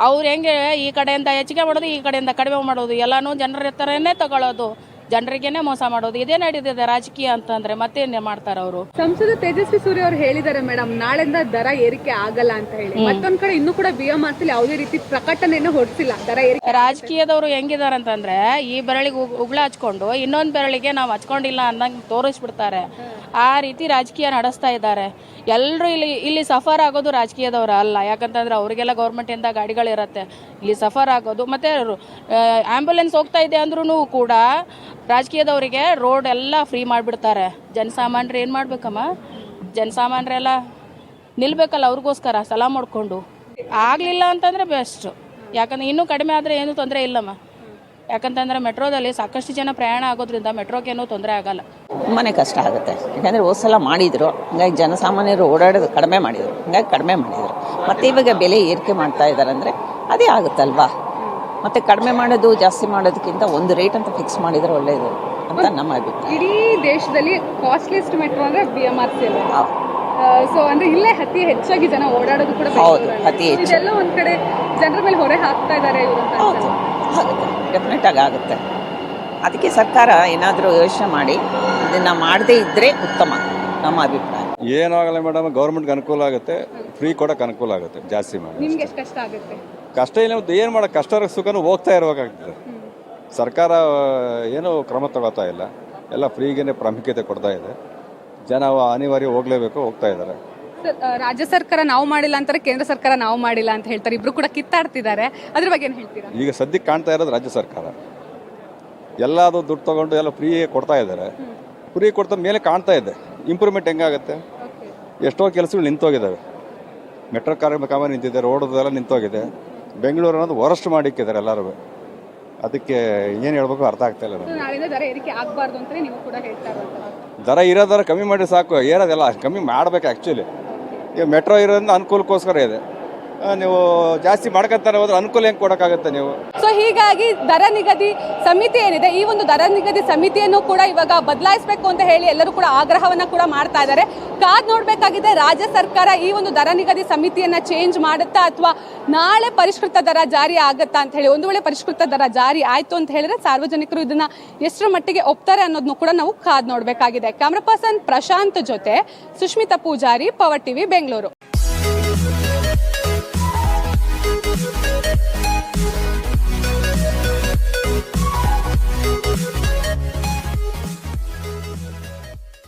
ಅವ್ರು ಹೆಂಗೆ ಈ ಕಡೆಯಿಂದ ಹೆಚ್ಚಿಗೆ ಮಾಡೋದು, ಈ ಕಡೆಯಿಂದ ಕಡಿಮೆ ಮಾಡೋದು, ಎಲ್ಲನೂ ಜನರ ಹತ್ರನೇ ತಗೊಳ್ಳೋದು, ಜನರಿಗೇನೆ ಮೋಸ ಮಾಡೋದು, ಇದೇ ನಡೀತಿದೆ ರಾಜಕೀಯ ಅಂತಂದ್ರೆ. ಮತ್ತೇನೇ ಮಾಡ್ತಾರೆ ಅವರು? ಸಂಸದ ತೇಜಸ್ವಿ ಸೂರ್ಯ ಅವರು ಹೇಳಿದ್ದಾರೆ ಮೇಡಮ್, ನಾಳೆಯಿಂದ ದರ ಏರಿಕೆ ಆಗಲ್ಲ ಅಂತ ಹೇಳಿ. ಮತ್ತೊಂದ್ ಕಡೆ ಇನ್ನೂ ಕೂಡ BMRC ಯಾವುದೇ ರೀತಿ ಪ್ರಕಟಣೆಯನ್ನು ಹೊರಡಿಸಿಲ್ಲ ದರ ಏರಿಕೆ. ರಾಜಕೀಯದವರು ಹೆಂಗಿದ್ದಾರೆ ಅಂತಂದ್ರೆ, ಈ ಬೆರಳಿಗೆ ಉಗುಳ ಹಚ್ಕೊಂಡು ಇನ್ನೊಂದು ಬೆರಳಿಗೆ ನಾವು ಹಚ್ಕೊಂಡಿಲ್ಲ ಅನ್ನಂಗೆ ತೋರಿಸ್ಬಿಡ್ತಾರೆ. ಆ ರೀತಿ ರಾಜಕೀಯ ನಡೆಸ್ತಾ ಇದ್ದಾರೆ. ಎಲ್ಲರೂ ಇಲ್ಲಿ ಸಫರ್ ಆಗೋದು ರಾಜಕೀಯದವರು ಅಲ್ಲ. ಯಾಕಂತಂದ್ರೆ ಅವರಿಗೆಲ್ಲ ಗೌರ್ಮೆಂಟಿಂದ ಗಾಡಿಗಳಿರುತ್ತೆ. ಇಲ್ಲಿ ಸಫರ್ ಆಗೋದು ಮತ್ತೆ ಆಂಬ್ಯುಲೆನ್ಸ್ ಹೋಗ್ತಾ ಇದೆ ಅಂದ್ರೂ ಕೂಡ ರಾಜಕೀಯದವರಿಗೆ ರೋಡ್ ಎಲ್ಲ ಫ್ರೀ ಮಾಡಿಬಿಡ್ತಾರೆ. ಜನಸಾಮಾನ್ಯರು ಏನು ಮಾಡ್ಬೇಕಮ್ಮ? ಜನಸಾಮಾನ್ಯರೆಲ್ಲ ನಿಲ್ಬೇಕಲ್ಲ ಅವ್ರಿಗೋಸ್ಕರ ಸಲಾ ಮಾಡಿಕೊಂಡು. ಆಗಲಿಲ್ಲ ಅಂತಂದರೆ ಬೆಸ್ಟ್. ಯಾಕಂದ್ರೆ ಇನ್ನೂ ಕಡಿಮೆ ಆದರೆ ಏನೂ ತೊಂದರೆ ಇಲ್ಲಮ್ಮ. ಯಾಕಂತಂದರೆ ಮೆಟ್ರೋದಲ್ಲಿ ಸಾಕಷ್ಟು ಜನ ಪ್ರಯಾಣ ಆಗೋದ್ರಿಂದ ಮೆಟ್ರೋಗೆ ಏನೂ ತೊಂದರೆ ಆಗಲ್ಲ. ತುಂಬಾ ಕಷ್ಟ ಆಗುತ್ತೆ. ಯಾಕಂದರೆ ಹೋದ ಸಲ ಮಾಡಿದರು, ಹಂಗಾಗಿ ಜನಸಾಮಾನ್ಯರು ಓಡಾಡೋದು ಕಡಿಮೆ ಮಾಡಿದರು, ಮತ್ತು ಇವಾಗ ಬೆಲೆ ಏರಿಕೆ ಮಾಡ್ತಾ ಇದ್ದಾರೆ ಅಂದರೆ ಅದೇ ಆಗುತ್ತಲ್ವಾ. ಮತ್ತು ಕಡಿಮೆ ಮಾಡೋದು ಜಾಸ್ತಿ ಮಾಡೋದಕ್ಕಿಂತ ಒಂದು ರೇಟ್ ಅಂತ ಫಿಕ್ಸ್ ಮಾಡಿದರೆ ಒಳ್ಳೆಯದು ಅಂತ ನಮ್ಮ ಅಭಿಪ್ರಾಯ. ಇಡೀ ದೇಶದಲ್ಲಿ ಕಾಸ್ಟ್ಲಿಯೆಸ್ಟ್ ಮೆಟ್ರೋ ಅಂದ್ರೆ BMRC. ಸೊ ಅಂದ್ರೆ ಇಲ್ಲೇ ಅತಿ ಹೆಚ್ಚಾಗಿ ಜನ ಓಡಾಡೋದು ಕೂಡ. ಹೌದು, ಅತಿ ಹೆಚ್ಚು. ಇದೆಲ್ಲ ಒಂದ್ ಕಡೆ ಜನರ ಮೇಲೆ ಹೊರೆ ಹಾಕ್ತಾ ಇದ್ದಾರೆ ಇವರು ಅಂತ. ಹೌದು, ಆಗುತ್ತೆ, ಡೆಫಿನೆಟ್ ಆಗುತ್ತೆ. ಅದಕ್ಕೆ ಸರ್ಕಾರ ಏನಾದರೂ ಯೋಚನೆ ಮಾಡಿ ಇದನ್ನು ಮಾಡದೇ ಇದ್ದರೆ ಉತ್ತಮ, ನಮ್ಮ ಅಭಿಪ್ರಾಯ. ಏನಾಗಲ್ಲ ಮೇಡಮ್, ಗೌರ್ಮೆಂಟ್ಗೆ ಅನುಕೂಲ ಆಗುತ್ತೆ, ಫ್ರೀ ಕೊಡೋಕೆ ಅನುಕೂಲ ಆಗುತ್ತೆ. ಜಾಸ್ತಿ ಮಾಡಿ ನಿಮ್ಗೆ ಎಷ್ಟು ಕಷ್ಟ ಆಗುತ್ತೆ? ಕಷ್ಟ ಇಲ್ಲ, ಏನು ಮಾಡೋಕೆ, ಕಷ್ಟ ಸುಖನೂ ಹೋಗ್ತಾ ಇರಬೇಕಾಗ್ತದೆ. ಸರ್ಕಾರ ಏನೂ ಕ್ರಮ ತಗೋತಾ ಇಲ್ಲ, ಎಲ್ಲ ಫ್ರೀಗೇನೆ ಪ್ರಾಮುಖ್ಯತೆ ಕೊಡ್ತಾ ಇದೆ. ಜನ ಅನಿವಾರ್ಯ ಹೋಗ್ಲೇಬೇಕು, ಹೋಗ್ತಾ ಇದ್ದಾರೆ. ರಾಜ್ಯ ಸರ್ಕಾರ ನಾವು ಮಾಡಿಲ್ಲ ಅಂತಾರೆ, ಕೇಂದ್ರ ಸರ್ಕಾರ ನಾವು ಮಾಡಿಲ್ಲ ಅಂತ ಹೇಳ್ತಾರೆ. ಇಬ್ರು ಕೂಡ ಕಿತ್ತಾಡ್ತಿದ್ದಾರೆ. ಅದ್ರ ಬಗ್ಗೆ ಏನು ಹೇಳ್ತೀರಾ? ಈಗ ಸದ್ಯಕ್ಕೆ ಕಾಣ್ತಾ ಇರೋದು ರಾಜ್ಯ ಸರ್ಕಾರ ಎಲ್ಲದು ದುಡ್ಡು ತಗೊಂಡು ಎಲ್ಲ ಫ್ರೀ ಕೊಡ್ತಾ ಇದ್ದಾರೆ. ಫ್ರೀ ಕೊಡ್ತಾ ಮೇಲೆ ಕಾಣ್ತಾ ಇದೆ. ಇಂಪ್ರೂವ್ಮೆಂಟ್ ಹೆಂಗಾಗುತ್ತೆ? ಎಷ್ಟೋ ಕೆಲಸಗಳು ನಿಂತೋಗಿದ್ದಾವೆ. ಮೆಟ್ರೋ ಕಾಮಗಾರಿ ನಿಂತಿದೆ, ರೋಡದೆಲ್ಲ ನಿಂತೋಗಿದೆ. ಬೆಂಗಳೂರು ಅನ್ನೋದು ವರಸ್ಟ್ ಮಾಡಿಕ್ಕಿದ್ದಾರೆ ಎಲ್ಲರೂ. ಅದಕ್ಕೆ ಏನು ಹೇಳ್ಬೇಕು ಅರ್ಥ ಆಗ್ತಾ ಇಲ್ಲ. ನಾಳೆಯಿಂದ ದರ ಏರಿಕೆ ಆಗಬಾರ್ದು ಅಂತ ನೀವು ಕೂಡ ಹೇಳ್ತಾ ಇರೋದು. ದರ ಇರೋದರ ಕಮ್ಮಿ ಮಾಡಿ ಸಾಕು, ಏರೋದೆಲ್ಲ ಕಮ್ಮಿ ಮಾಡಬೇಕು. ಆ್ಯಕ್ಚುಲಿ ಈಗ ಮೆಟ್ರೋ ಇರೋದ್ರಿಂದ ಅನುಕೂಲಕ್ಕೋಸ್ಕರ ಇದೆ. ನೀವು ಜಾಸ್ತಿ ಮಾಡ್ಕೊತಾರೆ ಹೋದ್ರೆ ಅನುಕೂಲ ಹೆಂಗೆ ಕೊಡೋಕ್ಕಾಗುತ್ತೆ ನೀವು? ಸೊ ಹೀಗಾಗಿ ದರ ನಿಗದಿ ಸಮಿತಿ ಏನಿದೆ, ಈ ಒಂದು ದರ ನಿಗದಿ ಸಮಿತಿಯನ್ನು ಕೂಡ ಇವಾಗ ಬದಲಾಯಿಸಬೇಕು ಅಂತ ಹೇಳಿ ಎಲ್ಲರೂ ಕೂಡ ಆಗ್ರಹವನ್ನ ಕೂಡ ಮಾಡ್ತಾ ಇದ್ದಾರೆ. ಕಾದ್ ನೋಡಬೇಕಾಗಿದೆ ರಾಜ್ಯ ಸರ್ಕಾರ ಈ ಒಂದು ದರ ನಿಗದಿ ಸಮಿತಿಯನ್ನ ಚೇಂಜ್ ಮಾಡುತ್ತಾ ಅಥವಾ ನಾಳೆ ಪರಿಷ್ಕೃತ ದರ ಜಾರಿ ಆಗುತ್ತಾ ಅಂತ ಹೇಳಿ. ಒಂದು ವೇಳೆ ಪರಿಷ್ಕೃತ ದರ ಜಾರಿ ಆಯ್ತು ಅಂತ ಹೇಳಿದ್ರೆ ಸಾರ್ವಜನಿಕರು ಇದನ್ನ ಎಷ್ಟರ ಮಟ್ಟಿಗೆ ಒಪ್ತಾರೆ ಅನ್ನೋದನ್ನು ಕೂಡ ನಾವು ಕಾದ್ ನೋಡಬೇಕಾಗಿದೆ. ಕ್ಯಾಮ್ರಾ ಪರ್ಸನ್ ಪ್ರಶಾಂತ್ ಜೊತೆ ಸುಷ್ಮಿತಾ ಪೂಜಾರಿ, ಪವರ್ ಟಿವಿ, ಬೆಂಗಳೂರು.